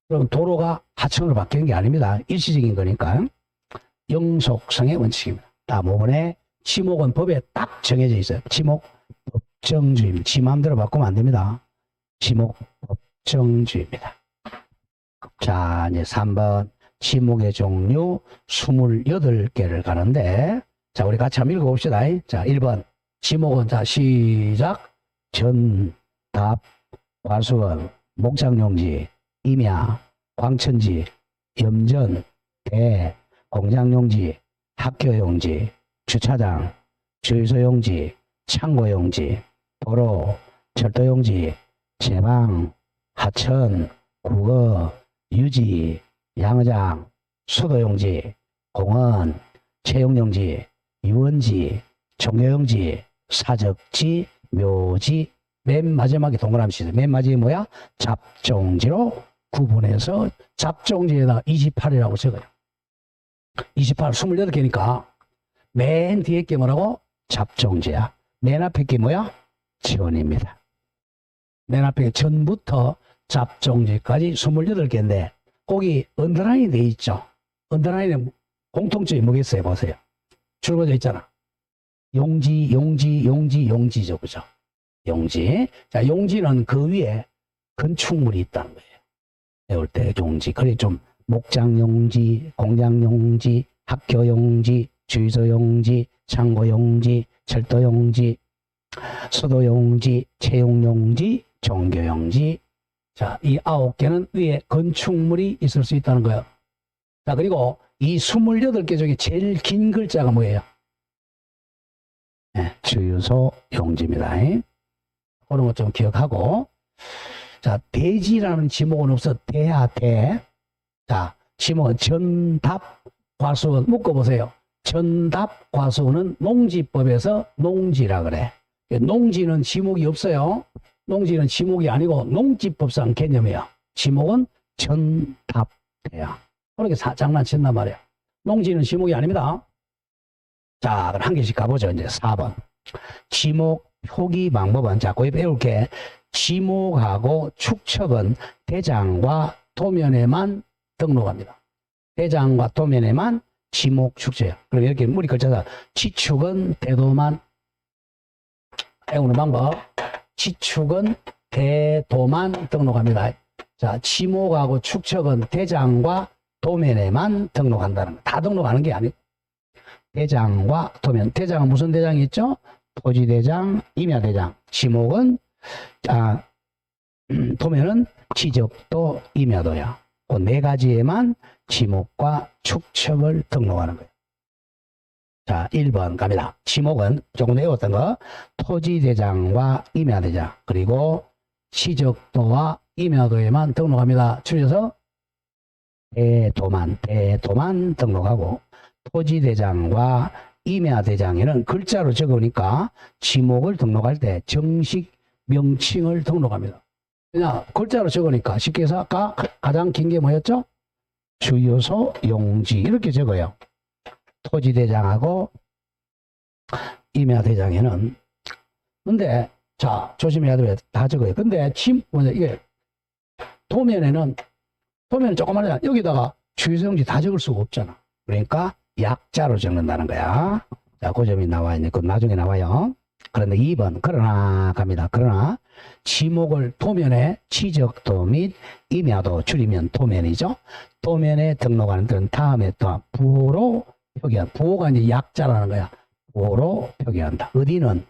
그럼 도로가 하천으로 바뀌는 게 아닙니다. 일시적인 거니까. 영속성의 원칙입니다. 다음 5번에 지목은 법에 딱 정해져 있어요. 지목 법정주의입니다. 지 마음대로 바꾸면 안 됩니다. 지목 법정주의입니다. 자, 이제 3번 지목의 종류 28개를 가는데, 자, 우리 같이 한번 읽어봅시다. 자, 1번 지목은, 자, 시작. 전, 답, 과수원, 목장용지, 임야, 광천지, 염전, 대, 공장용지, 학교용지, 주차장, 주유소용지, 창고용지, 도로, 철도용지, 제방, 하천, 국어, 유지, 양어장, 수도용지, 공원, 채용용지, 유원지, 종교용지, 사적지, 묘지, 맨 마지막에 동그라미 치세요. 맨 마지막에 뭐야? 잡종지로 구분해서 잡종지에다 28이라고 적어요. 28, 28개니까 맨 뒤에 게 뭐라고? 잡종지야. 맨 앞에 게 뭐야? 전입니다. 맨 앞에 전부터 잡종지까지 28개인데 거기 언더라인이 돼 있죠. 언더라인에 공통점이 뭐겠어요? 보세요. 줄거져 있잖아. 용지죠. 그죠? 용지. 자, 용지는 그 위에 건축물이 있다는 거예요. 배울 때 용지. 그래 좀 목장용지, 공장용지, 학교용지, 주유소용지, 창고용지, 철도용지, 수도용지, 채용용지, 종교용지. 자, 이 9개는 위에 건축물이 있을 수 있다는 거예요. 자, 그리고 이 28개 중에 제일 긴 글자가 뭐예요? 네, 주유소 용지입니다. 그런 것 좀 기억하고. 자, 대지라는 지목은 없어. 대야, 대. 자, 지목은 전답, 과수. 묶어보세요. 전답, 과수는 농지법에서 농지라 그래. 농지는 지목이 없어요. 농지는 지목이 아니고 농지법상 개념이야. 지목은 전답대야. 그렇게 장난친단 말이야. 농지는 지목이 아닙니다. 자, 그럼 한 개씩 가보죠. 이제 4번. 지목 표기 방법은, 자, 거기 배울게. 지목하고 축척은 대장과 도면에만 등록합니다. 대장과 도면에만 지목 축척이야. 그럼 이렇게 무리 걸쳐서 지축은 대도만, 배우는 방법. 지축은 대도만 등록합니다. 자, 지목하고 축척은 대장과 도면에만 등록한다는 거. 다 등록하는 게 아니고. 대장과 도면. 대장은 무슨 대장이 있죠? 토지대장, 임야대장. 지목은, 도면은 지적도, 임야도야. 그 네 가지에만 지목과 축척을 등록하는 거예요. 자, 1번 갑니다. 지목은 조금 외웠던 거. 토지대장과 임야대장. 그리고 지적도와 임야도에만 등록합니다. 줄여서 대도만 등록하고, 토지대장과 임야대장에는 글자로 적으니까 지목을 등록할 때 정식 명칭을 등록합니다. 그냥 글자로 적으니까 쉽게 해서 아까 가장 긴 게 뭐였죠? 주유소 용지 이렇게 적어요. 토지대장하고 임야대장에는 근데 자 조심해야 돼. 다 적어요. 근데 이게 도면에는 조그마하잖아. 여기다가 주유소용지 다 적을 수가 없잖아. 그러니까 약자로 적는다는 거야. 자, 그 점이 나와 있네. 그 나중에 나와요. 그런데 2번 그러나 갑니다. 그러나 지목을 도면에 지적도 및 임야도 줄이면 도면이죠. 도면에 등록하는 데는 다음에 또 부호로 표기한 부호가 이제 약자라는 거야. 부호로 표기한다. 어디는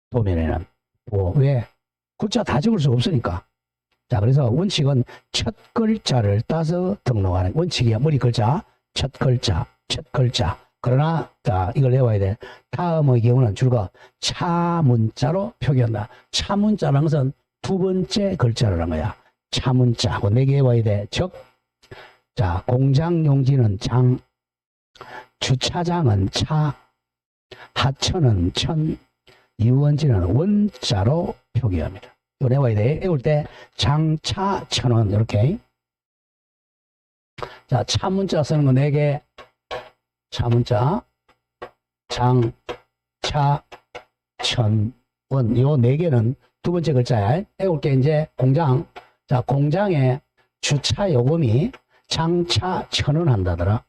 도면에는 부호. 왜? 글자 다 적을 수 없으니까. 자, 그래서 원칙은 첫 글자를 따서 등록하는 원칙이야. 머리 글자, 첫 글자. 그러나 자, 이걸 외워야 돼. 다음의 경우는 줄거 차문자로 표기한다. 차문자라는 것은 두 번째 글자라는 거야. 차문자. 그 4개 외워야 돼. 즉, 자, 공장용지는 장, 주차장은 차, 하천은 천, 유원지는 원자로 표기합니다. 이거 외워야 돼. 외울 때 장차 천원 이렇게. 자, 차문자 쓰는 거 4개. 차문자 장, 차, 천, 원. 요 4개는 두 번째 글자야. 외울 게 이제 공장. 자, 공장에 주차 요금이 장차 천원 한다더라.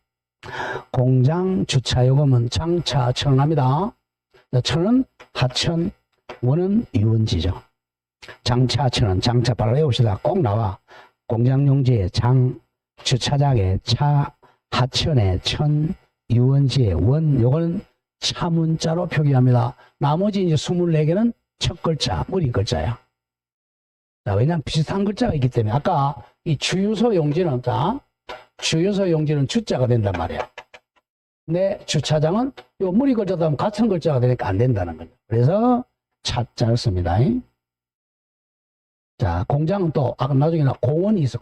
공장 주차 요금은 장차 천원 합니다. 자, 천은 하천, 원은 유원지죠. 장차 천원, 장차 바로 외웁시다. 꼭 나와. 공장용지에 장, 주차장에 차, 하천에 천, 유원지에 원. 요거는 차문자로 표기합니다. 나머지 이제 24개는 첫 글자, 머리 글자야. 자, 왜냐면 비슷한 글자가 있기 때문에 아까 이 주유소 용지는 자, 주유소 용지는 주자가 된단 말이야. 근데 주차장은 요 머리 글자도 하면 같은 글자가 되니까 안 된다는 거죠. 그래서 차자를 씁니다. 자, 공장은 또 아까 나중에 공원이 있어.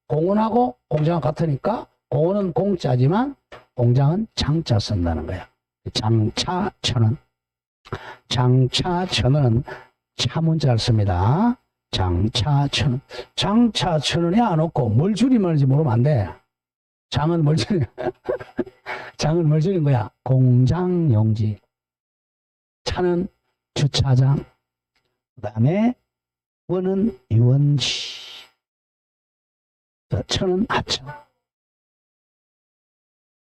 공원하고 공장은 같으니까 공원은 공자지만 공장은 장자 쓴다는 거야. 장차 천원. 장차 천원은 차문자를 씁니다. 장차 천원. 장차 천원이 안 없고 뭘 줄이면지 모르면 안 돼. 장은 뭘 줄이는 장은 뭘 줄이는 거야? 공장용지. 차는 주차장. 그 다음에 원은 유원지. 천은 하천.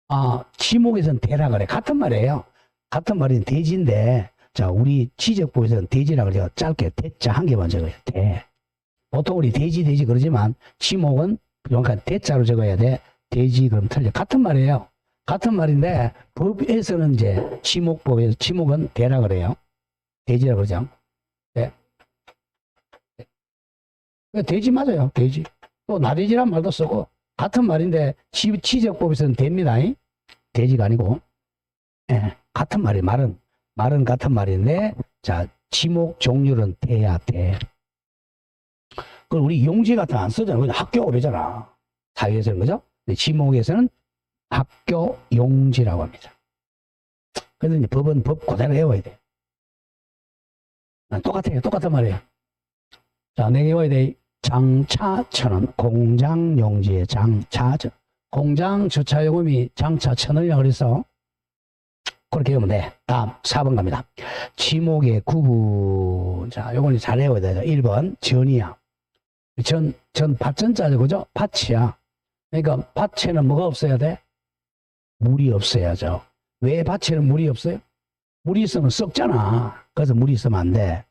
아, 지목에서는 대라 그래. 같은 말이에요. 같은 말이 대지인데, 자, 우리 지적부에서는 대지라 그래요. 짧게 대자 한 개만 적어요. 대. 보통 우리 대지 그러지만, 지목은 정확한 대자로 적어야 돼. 대지 그럼 틀려. 같은 말이에요. 같은 말인데, 법에서는 이제 지목법에서 지목은 대라 그래요. 대지라 그러죠. 네. 대지 맞아요. 대지. 또 나대지란 말도 쓰고, 같은 말인데, 지적법에서는 대입니다. 대지가 아니고. 예, 같은 말이 말은 같은 말인데, 자, 지목 종류는 대야, 대. 그 우리 용지 같은 거 안 쓰잖아. 그냥 학교 그러잖아. 사회에서는 그죠? 근데 지목에서는 학교 용지라고 합니다. 그래서 이제 법은 법 그대로 외워야 돼. 똑같아요. 똑같은 말이에요. 자, 내가 외워야 돼. 장차 천원. 공장 용지의 장차 천. 공장 주차 요금이 장차 천원이라고 그래서 그렇게 외우면 돼. 다음 4번 갑니다. 지목의 구분. 자, 요건 잘 외워야 돼요. 1번 전이야. 전 밭전자죠. 그죠? 밭이야. 그러니까 밭에는 뭐가 없어야 돼? 물이 없어야죠. 왜 밭에는 물이 없어요? 물이 있으면 썩잖아. 그래서 물이 있으면 안 돼.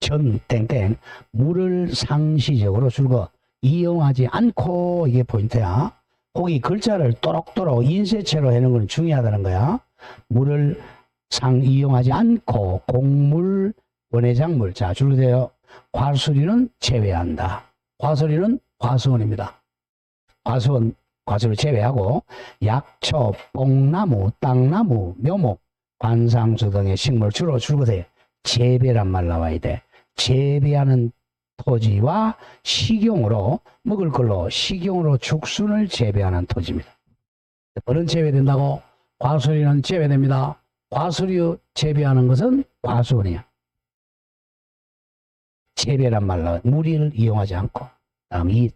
전 땡땡 물을 상시적으로 줄거 이용하지 않고 이게 포인트야. 거기 글자를 또록또록 인쇄체로 해놓은 건 중요하다는 거야. 물을 이용하지 않고 곡물, 원해작물. 자, 줄으세요. 과수리는 제외한다. 과수리는 과수원입니다. 과수를 제외하고 약초, 뽕나무, 땅나무, 묘목, 관상수 등의 식물 주로 줄거세요. 재배란 말 나와야 돼. 재배하는 토지와 식용으로 먹을 걸로 식용으로 죽순을 재배하는 토지입니다. 어느 제외된다고? 과수리는 제외됩니다. 과수리 재배하는 것은 과수원이야. 재배란 말로 물을 이용하지 않고. 다음 이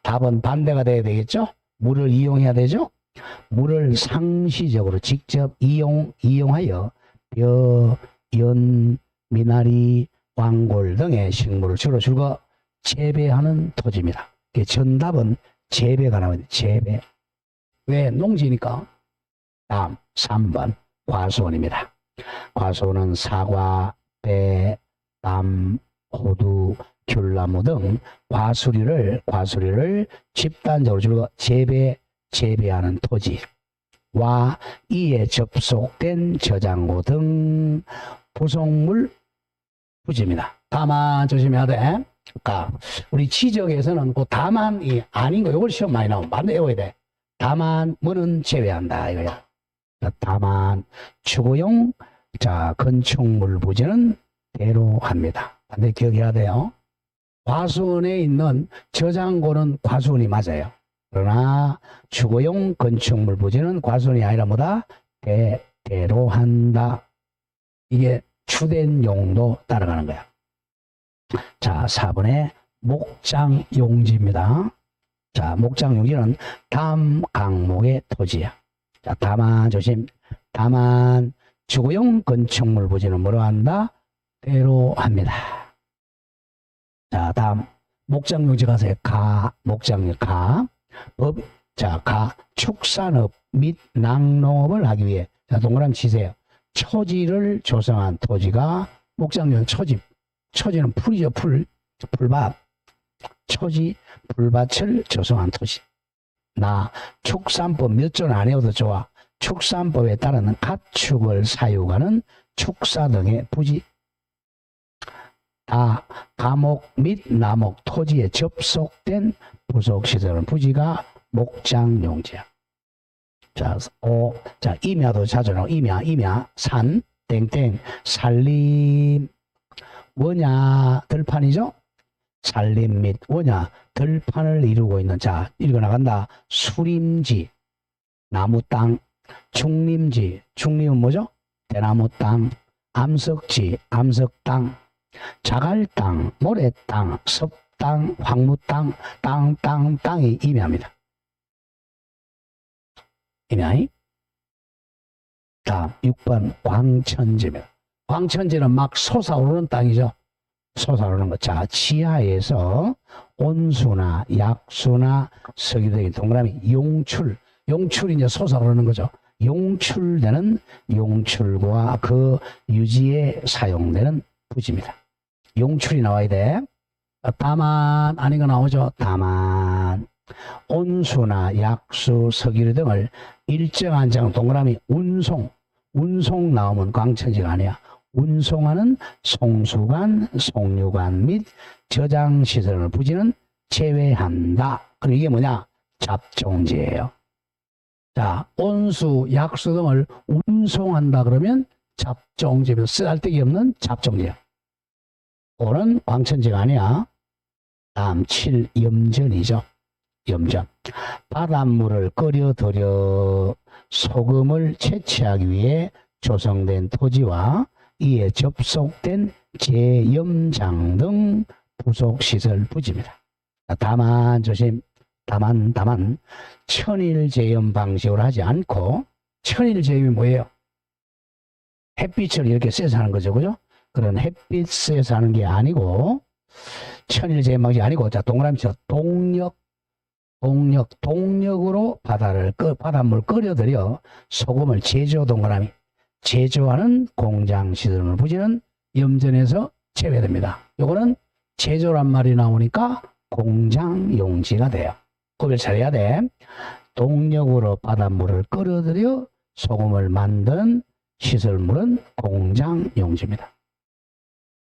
답은 반대가 돼야 되겠죠? 물을 이용해야 되죠? 물을 상시적으로 직접 이용하여 벼, 연, 미나리, 왕골 등의 식물을 주로 줄거 재배하는 토지입니다. 정답은 재배가 나옵니다. 재배. 왜? 농지니까. 다음 3번 과수원입니다. 과수원은 사과, 배, 밤, 호두, 귤나무 등 과수리를 집단적으로 줄거 재배하는 토지와 이에 접속된 저장고 등 부속물 부지입니다. 다만 조심해야 돼. 그러니까 우리 지적에서는 그 다만이 아닌 거 이걸 시험 많이 나오면 반드시 외워야 돼. 다만 뭐는 제외한다 이거야. 다만 주거용 건축물 부지는 대로합니다. 반드시 기억해야 돼요. 과수원에 있는 저장고는 과수원이 맞아요. 그러나 주거용 건축물 부지는 과수원이 아니라 뭐다? 대로한다. 이게 추된 용도 따라가는 거야. 자, 4번에 목장용지입니다. 자, 목장용지는 다음 강목의 토지야. 자, 다만 조심. 다만 주거용 건축물 부지는 뭐로 한다? 대로합니다. 자, 다음 목장용지 가세요. 목장용 축산업 및 낙농업을 하기 위해 자, 동그라미 치세요. 초지를 조성한 토지가 목장용 초지는 풀이죠. 풀밭. 초지, 풀밭을 조성한 토지. 축산법 몇 jon 안 해도 좋아. 축산법에 따르는 가축을 사육하는 축사 등의 부지. 가목 및 나목 토지에 접속된 부속시설은 부지가 목장용지야. 자, 임야도 자주 나오고, 임야, 산, 땡땡, 산림, 원야, 들판이죠? 산림 및 원야, 들판을 이루고 있는, 자, 읽어나간다. 수림지, 나무 땅, 중림지, 중림은 뭐죠? 대나무 땅, 암석지, 암석 땅, 자갈 땅, 모래 땅, 섭땅, 황무 땅, 땅이 임야입니다. 임야이? 다음 6번 광천지입니다. 광천지는 막 솟아오르는 땅이죠. 솟아오르는 것. 자, 지하에서 온수나 약수나 석유 등의 동그라미 용출이 이제 솟아오르는 거죠. 용출되는 용출과 그 유지에 사용되는 부지입니다. 용출이 나와야 돼. 다만 아닌 거 나오죠. 다만 온수나 약수, 석유 등을 일정한 장 동그라미 운송 나오면 광천지가 아니야. 운송하는 송수관, 송유관 및 저장시설을 부지는 제외한다. 그럼 이게 뭐냐? 잡종지예요. 자, 온수, 약수 등을 운송한다 그러면 잡종지입니다. 쓰잘데기 없는 잡종지야. 오는 광천지가 아니야. 다음 7, 염전이죠. 염전. 바닷물을 끓여들여 소금을 채취하기 위해 조성된 토지와 이에 접속된 제염장 등 부속시설 부지입니다. 다만 조심. 다만 천일제염 방식으로 하지 않고, 천일제염이 뭐예요? 햇빛을 이렇게 쐬서 하는 거죠. 그죠? 그런 햇빛 쐬서 하는 게 아니고, 천일제염 방식이 아니고, 자, 동그라미 쳐. 동력으로 바닷물 끓여들여 소금을 동그라미 제조하는 공장시설물 부지는 염전에서 제외됩니다. 요거는 제조란 말이 나오니까 공장용지가 돼요. 구별 잘해야 돼. 동력으로 바닷물을 끓여들여 소금을 만드는 시설물은 공장용지입니다.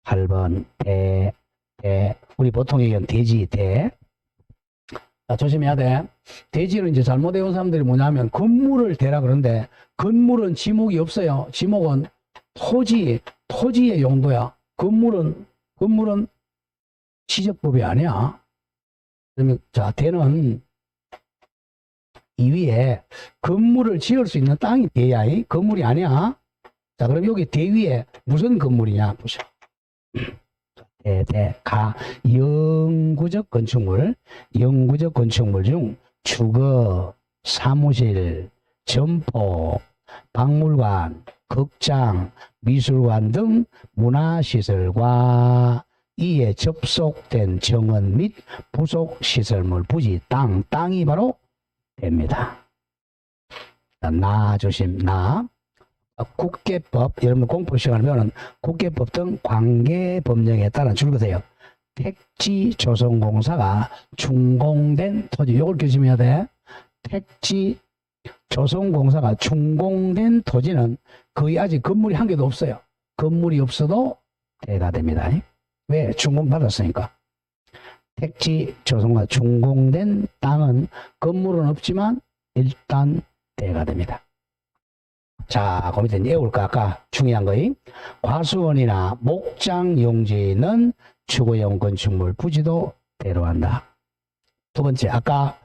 8번 우리 보통 얘기하는 돼지. 자, 조심해야 돼. 돼지는 이제 잘못 외운 사람들이 뭐냐면 건물을 대라 그러는데, 건물은 지목이 없어요. 지목은 토지의 용도야. 건물은 지적법이 아니야. 그러면 자, 대는 이 위에 건물을 지을 수 있는 땅이 대야. 건물이 아니야. 자, 그럼 여기 대 위에 무슨 건물이냐 보셔. 영구적 건축물 중 주거, 사무실, 점포, 박물관, 극장, 미술관 등 문화시설과 이에 접속된 정원 및 부속 시설물 부지 땅이 바로 됩니다. 나 조심 나 국계법 여러분 공부 시간을 배우는 국계법 등 관계법령에 따른 줄거세요. 택지조선공사가 준공된 토지 이걸 조심해야 돼. 택지조선공사가 준공된 토지는 거의 아직 건물이 한 개도 없어요. 건물이 없어도 대가 됩니다. 왜? 준공받았으니까. 택지조선공사 준공된 땅은 건물은 없지만 일단 대가 됩니다. 자, 그 밑에 외울까? 아까 중요한 거이 과수원이나 목장용지는 주거용 건축물 부지도 대로한다. 두 번째, 아까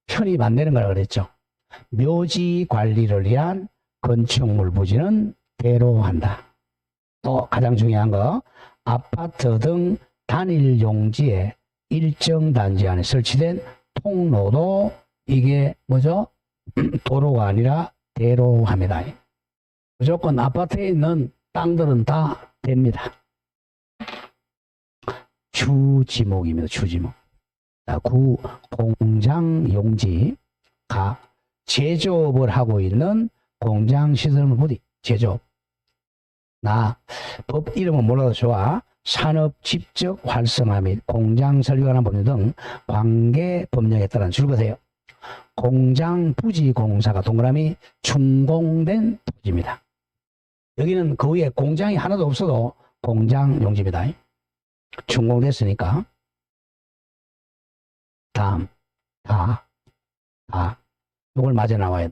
편입 안 되는 거라 그랬죠. 묘지 관리를 위한 건축물 부지는 대로한다. 또 가장 중요한 거 아파트 등 단일 용지에 일정 단지 안에 설치된 통로도 이게 뭐죠? 도로가 아니라 대로합니다. 무조건 아파트에 있는 땅들은 다 됩니다. 주지목입니다. 주지목. 구 공장용지 가 제조업을 하고 있는 공장시설물 부지 제조업. 나 법 이름은 몰라도 좋아. 산업 집적 활성화 및 공장 설계 관한 법률 등 관계 법령에 따른 줄거세요. 공장 부지 공사가 동그라미 준공된 토지입니다. 여기는 그 위에 공장이 하나도 없어도 공장 용지입니다. 준공됐으니까. 다음 이걸 맞아 나와요.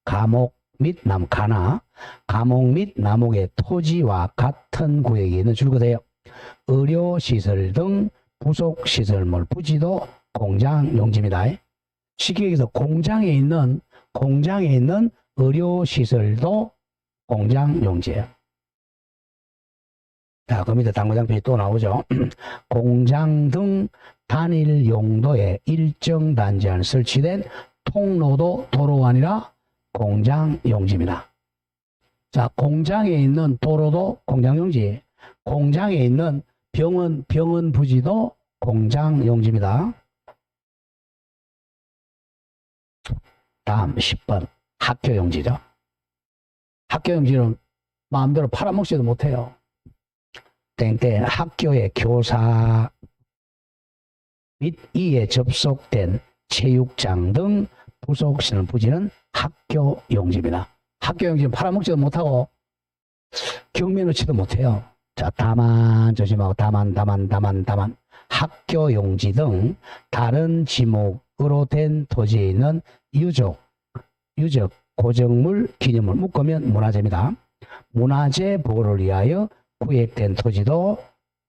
가목 및 가나 가목 및 나목의 토지와 같은 구역에 있는 줄거세요. 의료시설 등 부속시설물 부지도 공장 용지입니다. 쉽게 얘기해서 공장에 있는 의료시설도 공장 용지예요. 자, 그 밑에 당구장편이 또 나오죠. 공장 등 단일 용도의 일정 단지 안에 설치된 통로도 도로가 아니라 공장 용지입니다. 자, 공장에 있는 도로도 공장 용지, 공장에 있는 병원 부지도 공장 용지입니다. 다음 10번 학교 용지죠. 학교 용지는 마음대로 팔아먹지도 못해요. 땡땡 학교의 교사 및 이에 접속된 체육장 등 부속시설 부지는 학교 용지입니다. 학교 용지는 팔아먹지도 못하고 경매 넣지도 못해요. 자, 다만 조심하고 다만 학교 용지 등 다른 지목으로 된 토지에 있는 유적, 고정물, 기념물 묶으면 문화재입니다. 문화재 보호를 위하여 구획된 토지도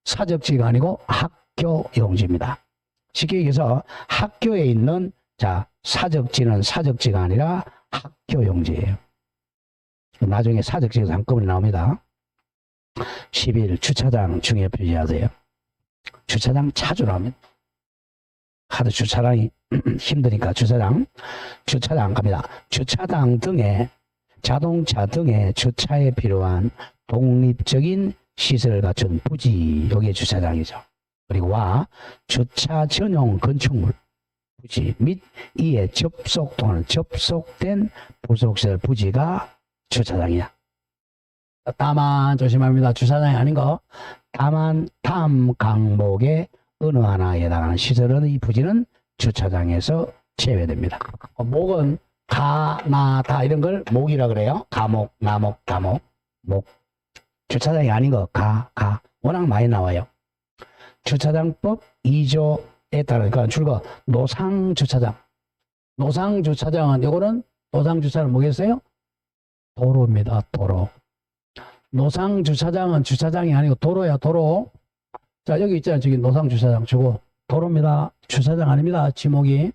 사적지가 아니고 학교 용지입니다. 쉽게 얘기해서 학교에 있는 사적지는 사적지가 아니라 학교 용지예요. 나중에 사적지에서 한꺼번에 나옵니다. 11. 주차장 중요 표시하세요. 주차장 찾으러 하면 하도 주차장이 힘드니까 주차장 갑니다. 주차장 등의 자동차 등의 주차에 필요한 독립적인 시설을 갖춘 부지, 여기에 주차장이죠. 그리고 주차 전용 건축물 부지 및 이에 접속된 부속시설 부지가 주차장이야. 다만 조심합니다. 주차장이 아닌 거. 다만 다음 강목의 어느 하나에 해당하는 시설은 이 부지는 주차장에서 제외됩니다. 목은 가, 나, 다 이런 걸 목이라 그래요. 가목, 나목, 다목, 목. 주차장이 아닌 거 워낙 많이 나와요. 주차장법 2조에 따르니까 줄거 노상주차장. 노상주차장은 요거는 노상주차장은 뭐겠어요? 도로입니다. 도로. 노상주차장은 주차장이 아니고 도로야. 도로. 자, 여기 있잖아요. 저기 노상주차장 주고 도로입니다. 주차장 아닙니다. 지목이.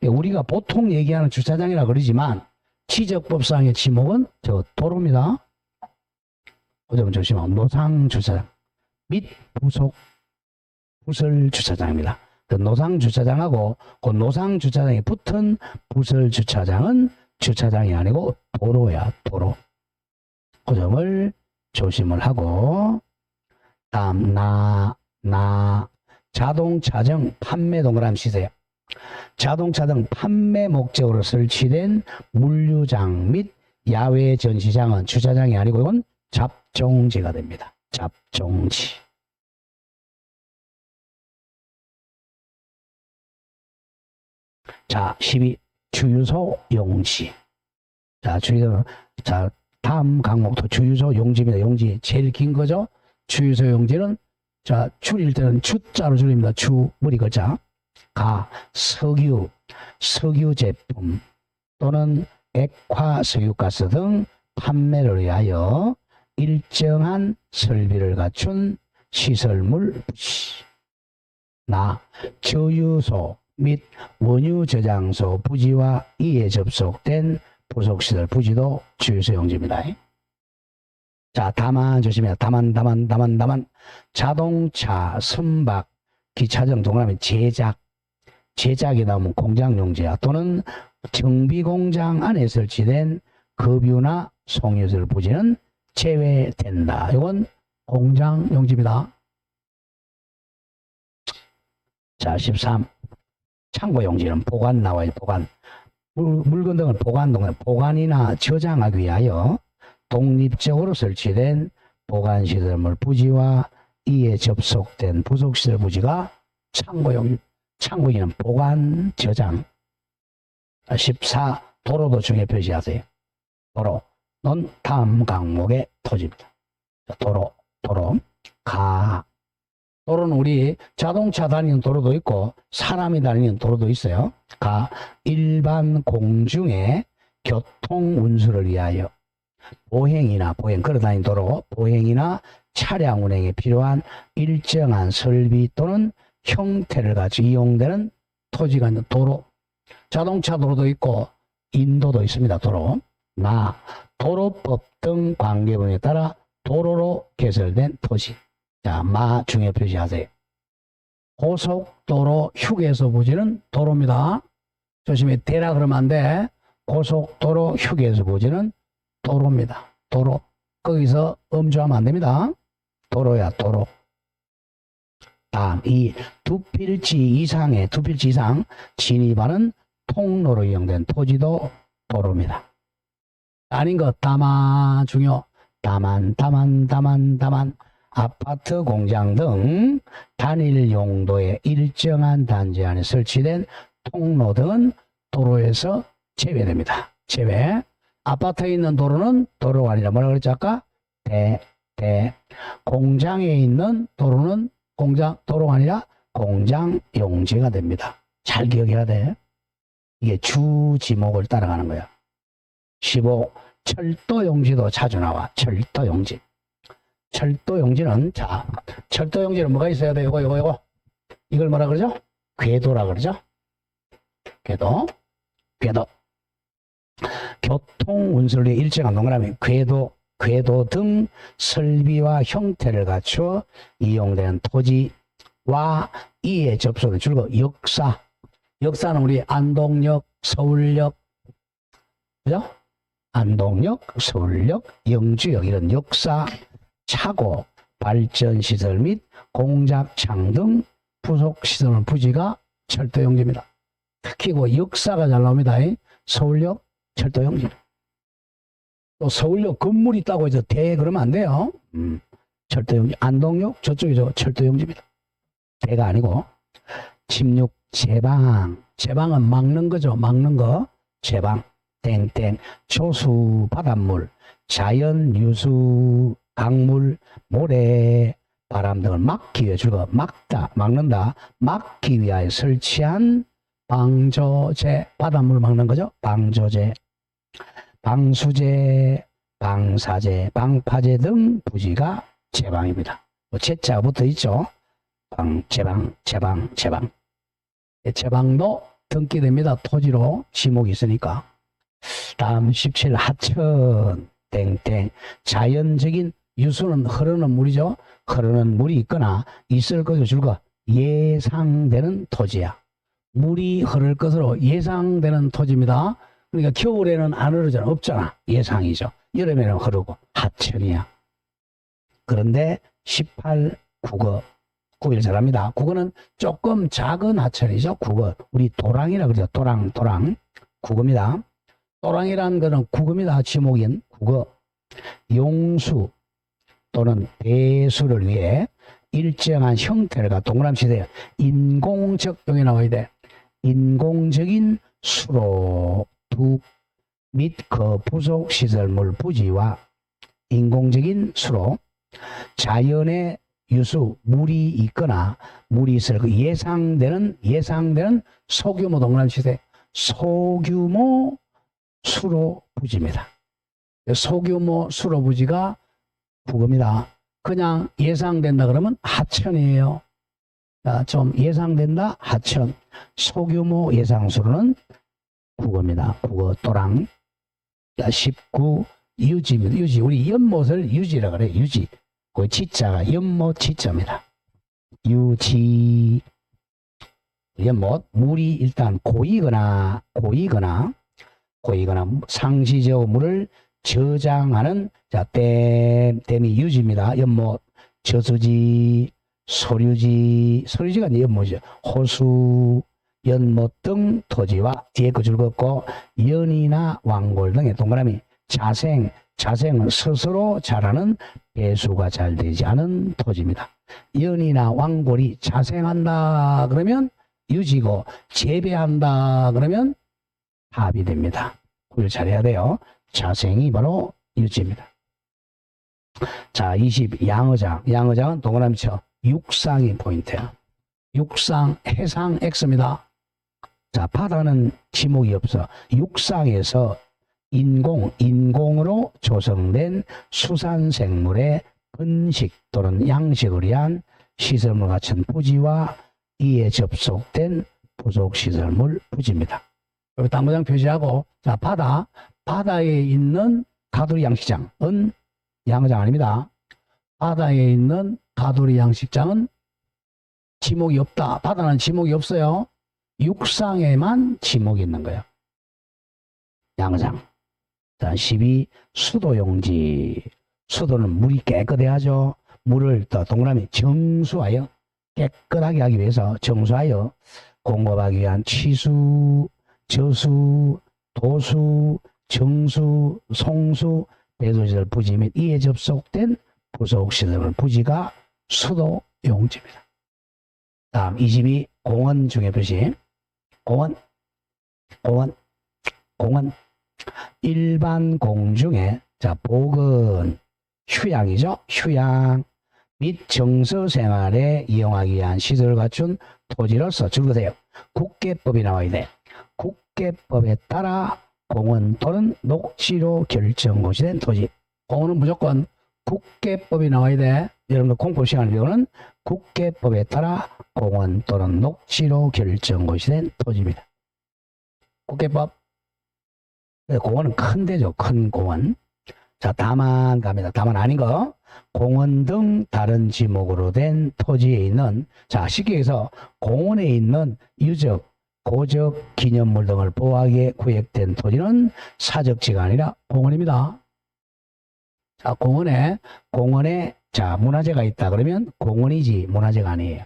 우리가 보통 얘기하는 주차장이라 그러지만 지적법상의 지목은 저 도로입니다. 좀 조심하고 노상주차장 및 부설 주차장입니다. 그 노상 주차장하고 그 노상 주차장에 붙은 부설 주차장은 주차장이 아니고 도로야, 도로. 그 점을 조심을 하고, 다음, 자동차 등 판매 동그라미 치세요. 자동차 등 판매 목적으로 설치된 물류장 및 야외 전시장은 주차장이 아니고 이건 잡종지가 됩니다. 잡종지. 자, 12. 주유소 용지. 자, 자, 다음 강목도 주유소 용지입니다. 용지 제일 긴 거죠. 주유소 용지는 자, 줄일 때는 주자로 줄입니다. 주, 무리 글자. 석유 제품 또는 액화 석유가스 등 판매를 위하여 일정한 설비를 갖춘 시설물 부지. 저유소 및 원유 저장소 부지와 이에 접속된 부속시설 부지도 주유소 용지입니다. 자, 다만 조심해요. 다만. 자동차, 선박, 기차등 동그라미 제작이 나오면 공장 용지야. 또는 정비 공장 안에 설치된 급유나 송유설 부지는 제외된다. 이건 공장 용지입니다. 자, 13. 창고 용지는 보관 나와요. 보관. 물건 등을 보관이나 저장하기 위하여 독립적으로 설치된 보관시설물 부지와 이에 접속된 부속시설 부지가 창고기는 보관, 저장. 14. 도로도 중에 표시하세요. 도로는 다음 강목의 토지입니다. 도로. 도로는 우리 자동차 다니는 도로도 있고 사람이 다니는 도로도 있어요. 일반 공중의 교통 운수를 위하여 걸어다니는 도로, 보행이나 차량 운행에 필요한 일정한 설비 또는 형태를 가지고 이용되는 토지가 있는 도로. 자동차 도로도 있고 인도도 있습니다. 도로법 등 관계분에 따라 도로로 개설된 토지. 자, 중에 표시하세요. 고속도로 휴게소 부지는 도로입니다. 조심해. 대라 그러면 안 돼. 고속도로 휴게소 부지는 도로입니다. 도로. 거기서 음주하면 안 됩니다. 도로야, 도로. 다음, 두 필지 이상 진입하는 통로로 이용된 토지도 도로입니다. 아닌 것, 중요. 다만. 아파트, 공장 등 단일 용도의 일정한 단지 안에 설치된 통로 등은 도로에서 제외됩니다. 제외. 아파트에 있는 도로는 도로가 아니라 뭐라 그랬죠 아까? 공장에 있는 도로는 도로가 아니라 공장 용지가 됩니다. 잘 기억해야 돼. 이게 주 지목을 따라가는 거야. 15. 철도 용지도 자주 나와. 철도 용지. 철도 용지는 뭐가 있어야 돼? 이거. 이걸 뭐라 그러죠? 궤도라 그러죠? 궤도. 교통 운수를 위해 일정한 동그라미 궤도 등 설비와 형태를 갖추어 이용되는 토지와 이에 접속된 줄거 역사는 우리 안동역, 서울역, 그죠? 안동역, 서울역, 영주역 이런 역사, 차고, 발전시설 및 공작창 등 부속시설 부지가 철도용지입니다. 특히 그 역사가 잘 나옵니다. 서울역, 철도용지. 또 서울역 건물 있다고 해서 그러면 안 돼요. 철도용지. 안동역 저쪽이죠. 철도용지입니다. 대가 아니고. 16. 제방은 막는 거죠. 막는 거. 제방. 조수 바닷물, 자연 유수 강물, 모래, 바람 등을 막기 위해 막는다. 막기 위하여 설치한 방조제, 바닷물 막는 거죠. 방조제, 방수제, 방사제, 방파제 등 부지가 제방입니다. 제자가 붙어 있죠. 제방. 제방도 등기됩니다. 토지로 지목이 있으니까. 다음 17. 하천, 자연적인 유수는 흐르는 물이죠. 흐르는 물이 있거나 있을 거죠. 예상되는 토지야. 물이 흐를 것으로 예상되는 토지입니다. 그러니까 겨울에는 안 흐르잖아. 없잖아. 예상이죠. 여름에는 흐르고 하천이야. 그런데 18 국어 구별 잘합니다. 국어는 조금 작은 하천이죠. 국어. 우리 도랑이라 그러죠. 도랑 국어입니다. 도랑이라는 거는 국어입니다. 지목인 국어. 용수 또는 배수를 위해 일정한 형태를 갖 동그라미 인공적 용이 나와야 돼. 인공적인 수로 및 그 부속 시설물 부지와 인공적인 수로 자연의 유수 물이 있거나 물이 있을 그 예상되는 소규모 동그라미 소규모 수로 부지입니다. 소규모 수로 부지가 국어입니다. 그냥 예상된다 그러면 하천이에요. 좀 예상된다 하천. 소규모 예상수로는 국어입니다. 국어 또랑. 19 유지입니다. 유지. 우리 연못을 유지라 그래요. 유지. 그 지자가 연못 지자입니다. 유지. 연못. 물이 일단 고이거나 상시적 물을 저장하는 댐이 유지입니다. 연못, 저수지, 소류지가 연못이죠. 호수, 연못 등 토지와 뒤에 거 줄긋고 연이나 왕골 등의 동그라미 자생은 스스로 자라는 배수가 잘 되지 않은 토지입니다. 연이나 왕골이 자생한다 그러면 유지고 재배한다 그러면 합이 됩니다. 구별 잘해야 돼요. 자생이 바로 유지입니다. 자, 20 양어장은 동그라미 쳐 육상이 포인트야. 육상 해상 X입니다. 자, 바다는 지목이 없어. 육상에서 인공으로 조성된 수산생물의 번식 또는 양식을 위한 시설물 갖춘 부지와 이에 접속된 부속시설물 부지입니다. 여기 단모장 표시하고, 자, 바다에 있는 가두리 양식장은 양어장 아닙니다. 바다에 있는 가두리 양식장은 지목이 없다. 바다는 지목이 없어요. 육상에만 지목이 있는 거예요. 양어장. 자, 12 수도용지. 수도는 물이 깨끗해야죠. 물을 더 동그라미 정수하여 깨끗하게 하기 위해서 정수하여 공급하기 위한 취수, 저수, 도수, 정수, 송수, 배수시설 부지 및 이에 접속된 부속시설 부지가 수도용지입니다. 다음 22 공원 중에 표시. 공원 일반 공 중에 자 복은 휴양이죠. 휴양 및 정서 생활에 이용하기 위한 시설을 갖춘 토지로서 줄거세요. 국계법이 나와야 돼. 국계법에 따라 공원 또는 녹지로 결정고시 된 토지. 공원은 무조건 국계법이 나와야 돼. 여러분들 공부 시간을 배우는 국계법에 따라 공원 또는 녹지로 결정고시 된 토지입니다. 국계법. 공원은 큰 데죠. 큰 공원. 자, 다만 갑니다. 다만 아닌 거. 공원 등 다른 지목으로 된 토지에 있는, 자, 쉽게 해서 공원에 있는 유적, 고적, 기념물 등을 보호하기 위해 구획된 토지는 사적지가 아니라 공원입니다. 자, 공원에 자, 문화재가 있다 그러면 공원이지 문화재가 아니에요.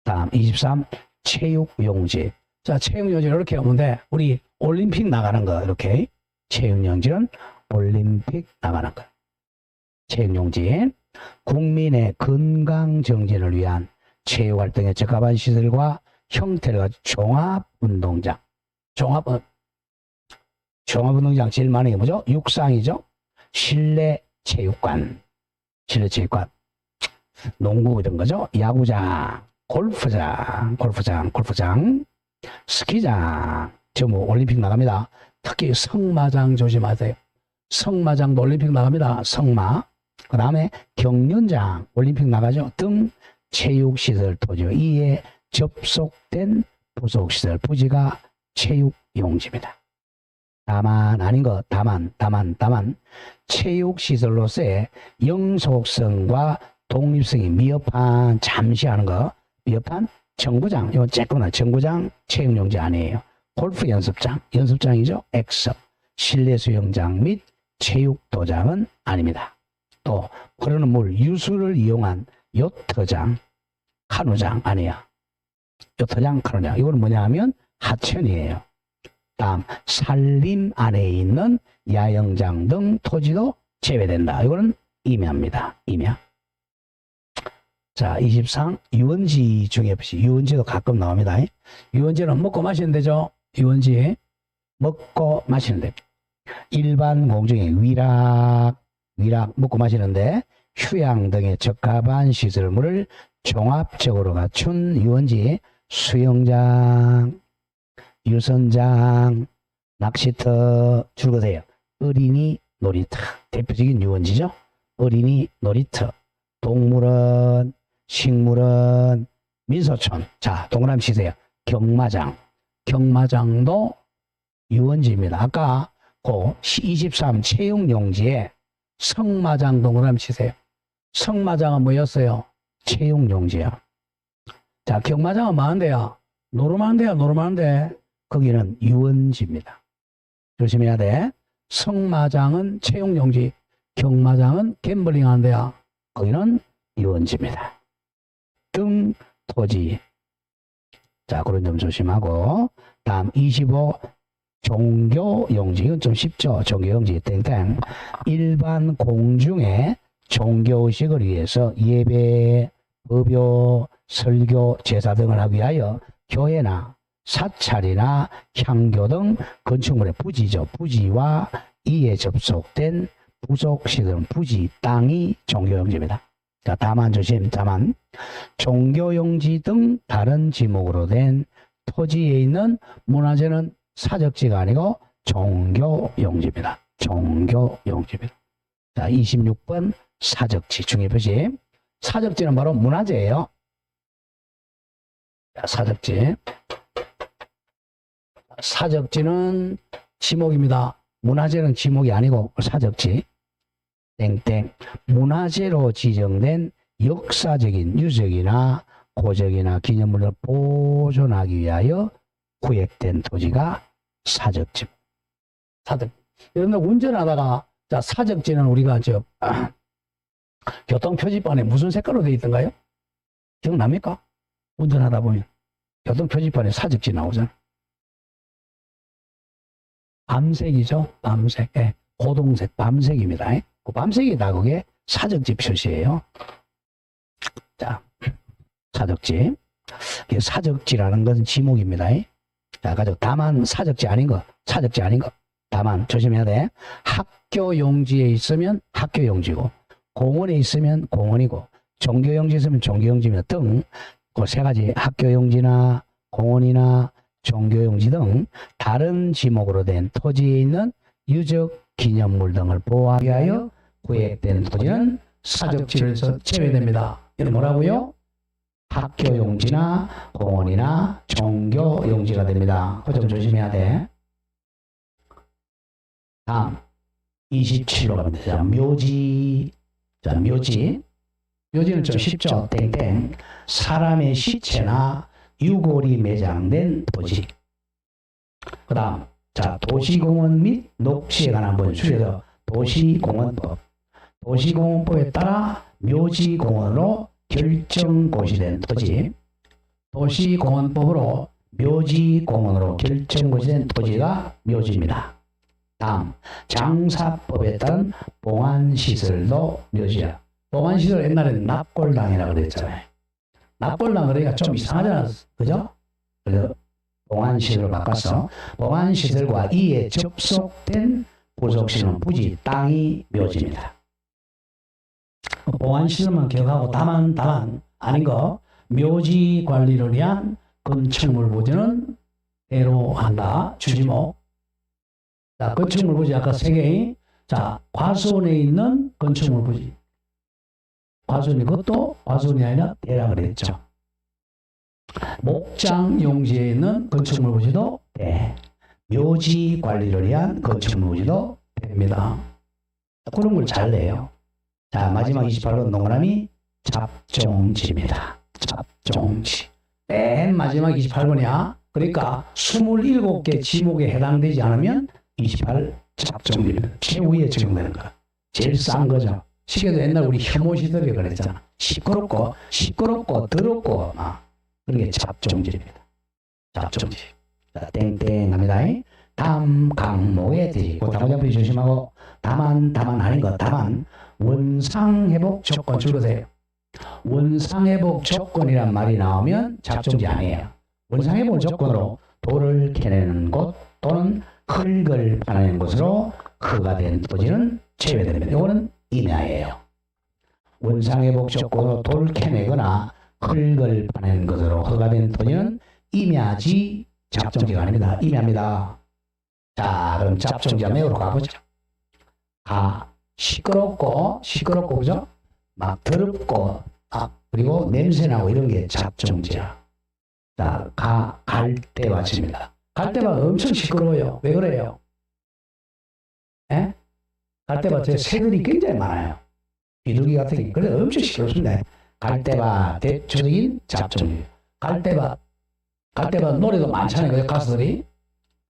다음 23 체육용지. 자, 체육용지 이렇게 오면 돼. 우리 올림픽 나가는 거 이렇게. 체육용지는 올림픽 나가는 거. 체육용지. 국민의 건강 정진을 위한 체육활동에 적합한 시설과 형태를 가진 종합운동장. 종합운동장 제일 많은 게 뭐죠? 육상이죠. 실내 체육관. 농구 이런 거죠. 야구장, 골프장, 스키장. 전부 올림픽 나갑니다. 특히 성마장 조심하세요. 성마장도 올림픽 나갑니다. 성마. 그 다음에 경륜장 올림픽 나가죠. 등 체육시설 토지 이에 접속된 부속시설 부지가 체육용지입니다. 다만 아닌 것. 다만 체육시설로서의 영속성과 독립성이 미흡한 잠시 하는 거 미흡한 정구장 이건 쬐끄나 정구장 체육용지 아니에요. 골프 연습장이죠. X 실내 수영장 및 체육도장은 아닙니다. 또 흐르는 물 유수를 이용한 요트장 카누장 아니야. 요트장 카누장 이거는 뭐냐 하면 하천이에요. 다음 산림 안에 있는 야영장 등 토지도 제외된다. 이거는 임야입니다. 임야. 자, 23 유원지 중에 없이 유원지도 가끔 나옵니다. 유원지는 먹고 마시는 데죠. 유원지 먹고 마시는 데. 일반 공중에 위락 먹고 마시는데 휴양 등의 적합한 시설물을 종합적으로 갖춘 유원지 수영장, 유선장, 낚시터 줄거세요. 어린이 놀이터 대표적인 유원지죠. 어린이 놀이터, 동물원, 식물원, 민소촌. 자, 동그라미 치세요. 경마장도 유원지입니다. 아까 그 23 체육용지에 성마장 동그라미 치세요. 성마장은 뭐였어요? 체육용지야. 자, 경마장은 뭐한대요? 노름하는데 거기는 유원지입니다. 조심해야 돼. 성마장은 체육용지, 경마장은 갬블링 하는데요. 거기는 유원지입니다. 등 토지. 자, 그런 점 조심하고. 다음 25 종교용지. 이건 좀 쉽죠. 종교용지 땡땡. 일반 공중에 종교의식을 위해서 예배, 법요, 설교, 제사 등을 하기 위하여 교회나 사찰이나 향교 등 건축물의 부지죠. 부지와 이에 접속된 부속시설은 부지, 땅이 종교용지입니다. 자, 다만 조심, 다만 종교용지 등 다른 지목으로 된 토지에 있는 문화재는 사적지가 아니고 종교용지입니다. 종교용지입니다. 자, 26번 사적지 중요표시. 사적지는 바로 문화재예요. 자, 사적지. 사적지는 지목입니다. 문화재는 지목이 아니고 사적지. 땡땡. 문화재로 지정된 역사적인 유적이나 고적이나 기념물을 보존하기 위하여 구획된 토지가 사적지. 사적. 여러분들 운전하다가 자, 사적지는 우리가 교통표지판에 무슨 색깔로 되어 있던가요? 기억납니까? 운전하다 보면 교통표지판에 사적지 나오잖아. 밤색이죠. 밤색. 예, 고동색 밤색입니다. 그 밤색이다. 그게 사적지 표시예요. 자, 사적지. 사적지라는 것은 지목입니다. 자, 가지고 다만 사적지 아닌 거, 사적지 아닌 거. 다만 조심해야 돼. 학교용지에 있으면 학교용지고, 공원에 있으면 공원이고, 종교용지에 있으면 종교용지입니다. 등 그 세 가지 학교용지나 공원이나 종교용지 등 다른 지목으로 된 토지에 있는 유적 기념물 등을 보호하기 위하여 구획된 토지는 사적지에서 제외됩니다. 이게 뭐라고요? 학교용지나 공원이나 종교용지가 됩니다. 그 점 조심해야 돼. 다음 27로 갑니다. 자, 묘지. 자, 묘지는 좀 쉽죠. 땡땡. 사람의 시체나 유골이 매장된 토지. 그 다음, 자, 도시공원 및 녹지에 관한 법 줄여서 도시공원법. 도시공원법에 따라 묘지공원으로 결정고시된 토지. 도시공원법으로 묘지공원으로 결정고시된 토지가 묘지입니다. 다음, 장사법에 따른 봉안시설도 묘지야. 봉안시설 옛날에는 납골당이라고 그랬잖아요. 납골당 그러니까 좀 이상하잖아. 그죠? 그래서 봉안시설로 바꿔서 봉안시설과 이에 접속된 부속시설은 부지, 땅이 묘지입니다. 봉안시설만 기억하고 다만 아닌 거 묘지 관리를 위한 건축물 부지는 대로 한다. 주지목. 자, 건축물 부지 아까 3개. 자, 과수원에 있는 건축물 부지. 과수원이 그것도 과수원이 아니라 대라 그랬죠. 목장용지에 있는 건축물 부지도 대. 묘지 관리를 위한 건축물 부지도 됩니다. 그런 걸 잘 내요. 자, 마지막 28번 동그라미 잡종지입니다. 잡종지. 맨 마지막 28번이야. 그러니까 27개 지목에 해당되지 않으면 28 잡종지입니다. 최후에 적용되는 거야. 제일 싼 거죠. 시계도 옛날 우리 혐오 시절에 그랬잖아. 시끄럽고 더럽고 그런 게 잡종지입니다. 잡종지. 자, 땡땡 합니다. 다음 강목에 대고 다문잡이 조심하고 다만 아닌 거 다만 원상회복 조건 줄으세요. 원상회복 조건이란 말이 나오면 잡종지 아니에요. 원상회복 조건으로 돌을 캐내는 곳 또는 흙을 파내는 곳으로 허가된 토지는 제외됩니다. 이거는 임야예요. 원상회복 조건으로 돌을 캐내거나 흙을 파내는 것으로 허가된 토지는 임야지 잡종지가 아닙니다. 임야입니다. 자, 그럼 잡종지 매우로 가보죠. 시끄럽고 그죠? 막 더럽고 그리고 냄새나고 이런 게 잡종지야. 자, 갈대밭입니다. 갈대밭 엄청 시끄러워요. 왜 그래요? 에? 갈대밭에 새들이 굉장히 많아요. 비둘기 같은 게. 그래서 엄청 시끄럽습니다. 갈대밭 대표적인 잡종지. 갈대밭 노래도 많잖아요. 가수들이.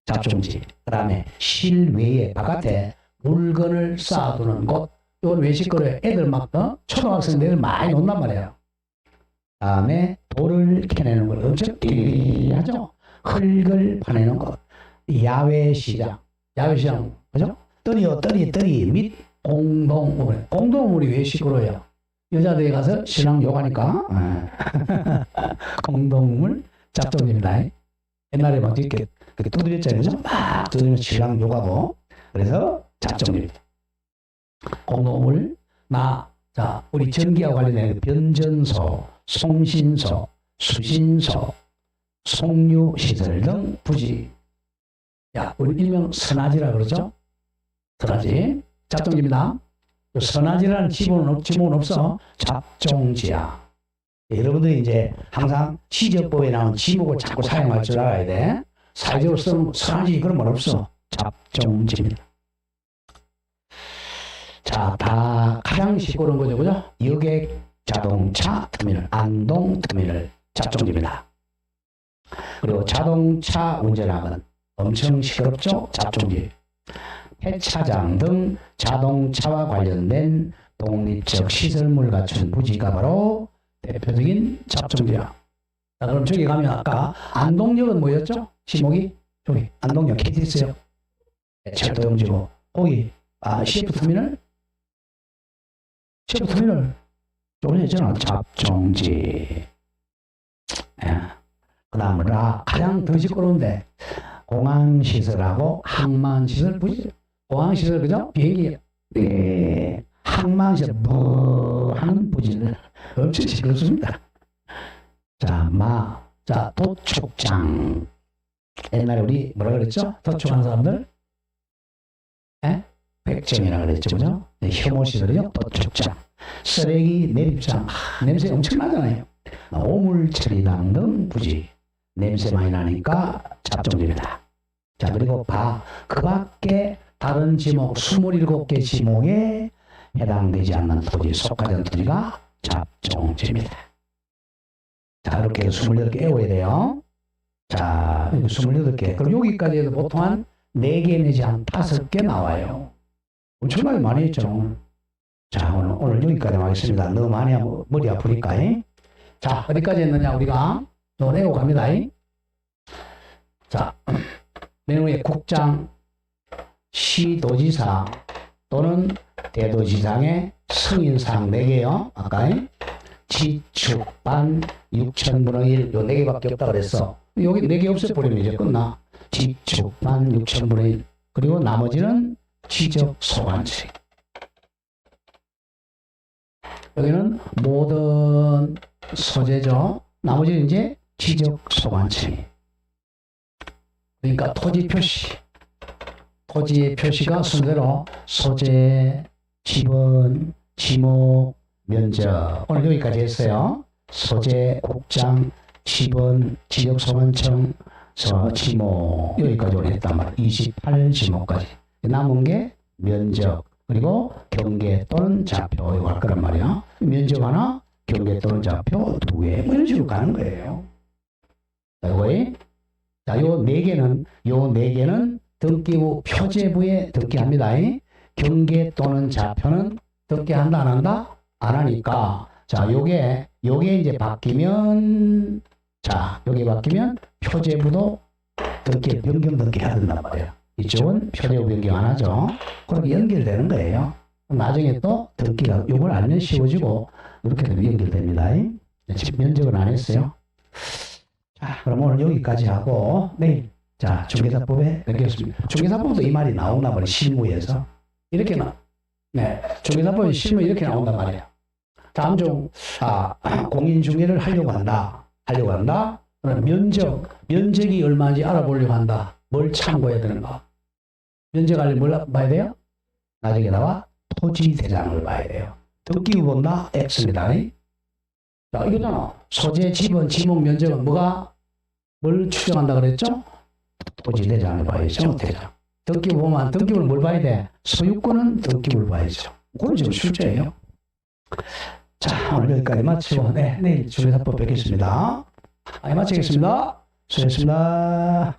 잡종지. 그 다음에 실외에 바깥에 물건을 쌓아두는 곳. 이건 왜 시끄러워요? 애들 막 초등학생들 많이 논단 말이에요. 그 다음에 돌을 캐내는 걸 엄청 하죠. 흙을 파내는 것. 야외시장 그죠? 떨이 및 공동물이 왜 시끄러워요? 여자들이 가서 신랑 욕하니까 공동물 잡종입니다. 옛날에 막 이렇게 두드렸잖아요. 그죠? 막 두드리면 신랑 욕하고 그래서 잡종입니다. 공동물 자, 우리 전기와 관련된 변전소, 송신소, 수신소, 송유시설 등 부지. 우리 일명 선화지라 그러죠? 선화지. 잡종지입니다. 선화지라는 지목은 없어. 잡종지야. 여러분들이 이제 항상 지적법에 나온 지목을 자꾸 사용할 줄 알아야 돼. 사회적으로 쓰는 선화지 그런 말 없어. 잡종지입니다. 자, 다 가장 시끄러운 거죠, 그죠? 여객 자동차 터미널, 안동 터미널 잡종지입니다. 그리고 자동차 운전하면 엄청 시끄럽죠? 잡종지. 폐차장 등 자동차와 관련된 독립적 시설물 갖춘 부지가 바로 대표적인 잡종지야. 자, 그럼 저기 가면 아까 안동역은 뭐였죠? 지목이? 저기 안동역 KTX요. 철도용지고 거기 CF터미널? CF터미널 조금 전에 잡종지. 그 다음은 가장 더 시끄러운데 공항시설하고 항만시설 부지. 공항시설 그죠? 비행기 항만시설 하는 부지를 엄청 시끄럽습니다. 자, 도축장. 옛날에 우리 뭐라 그랬죠? 도축하는 사람들? 백정이라 그랬죠, 그죠? 혐오시설이요? 도축장. 쓰레기 매립장. 냄새 엄청 나잖아요. 오물처리당 등 부지. 냄새 많이 나니까 잡종지입니다. 자, 그리고 그 밖에 다른 지목 27개 지목에 해당되지 않는 토지, 속하지 않는 토지가 잡종지입니다. 자, 이렇게 28개 외워야 돼요. 자, 28개. 그럼 여기까지 해도 보통 한 4개 내지 한 5개 나와요. 엄청나게 많이 했죠. 자, 오늘 여기까지 하겠습니다. 너무 많이 하면 머리 아프니까. 자, 어디까지 했느냐, 우리가. 또 내고 갑니다. 자, 맨 위에 국장, 시도지사 또는 대도지사의 승인사항 4개요. 아까 지축반 6,000분의 1, 요 4개밖에 없다 그랬어. 여기 4개 없애버리면 이제 끝나. 지축반 6,000분의 1. 그리고 나머지는 지적소관청. 여기는 모든 소재죠. 나머지는 이제 지적소관청이. 그러니까 토지 표시. 토지의 표시가 순서대로 소재, 지번, 지목, 면적. 오늘 여기까지 했어요. 소재, 국장, 지번, 지적소관청, 지목. 여기까지 오늘 했단 말이에요. 28지목까지. 남은 게 면적, 그리고 경계 또는 좌표 이거 할 거란 말이야. 면적 하나, 경계 또는 좌표 2개. 뭐 이런 식으로 가는 거예요. 자, 요 네 개는 등기부 표제부에 등기합니다. 경계 또는 좌표는 등기한다, 안 한다? 안 하니까. 자, 요게 이제 바뀌면, 자, 요게 바뀌면 표제부도 변경 등기해야 된단 말이에요. 이쪽은 표제부 변경 안 하죠. 그렇게 연결되는 거예요. 나중에 또 등기가, 요걸 알면 쉬워지고, 이렇게 되면 연결됩니다. 지금 면적은 안 했어요. 자, 그럼 오늘 여기까지 하고, 내일, 자, 중개사법에 뵙겠습니다. 중개사법도 이 말이 나온단 말이에요. 실무에서. 이렇게 중개사법에 실무 이렇게 나온단 말이에요. 다음 중, 공인중개를 하려고 한다. 그럼 면적이 얼마인지 알아보려고 한다. 뭘 참고해야 되는가? 면적 알려면 뭘 봐야 돼요? 나중에 나와 토지 대장을 봐야 돼요. 등기부 본다? X입니다. 자, 이거잖아. 소재, 지분, 지목, 면적은 뭘 추정한다 그랬죠? 토지 대장을 봐야죠. 대장. 등기부 보면 등기부를 뭘 봐야 돼? 소유권은 등기부를 봐야죠. 그건 지금 출제예요. 자, 오늘 여기까지 마치고 내일 중개사법 뵙겠습니다. 마치겠습니다. 수고하셨습니다.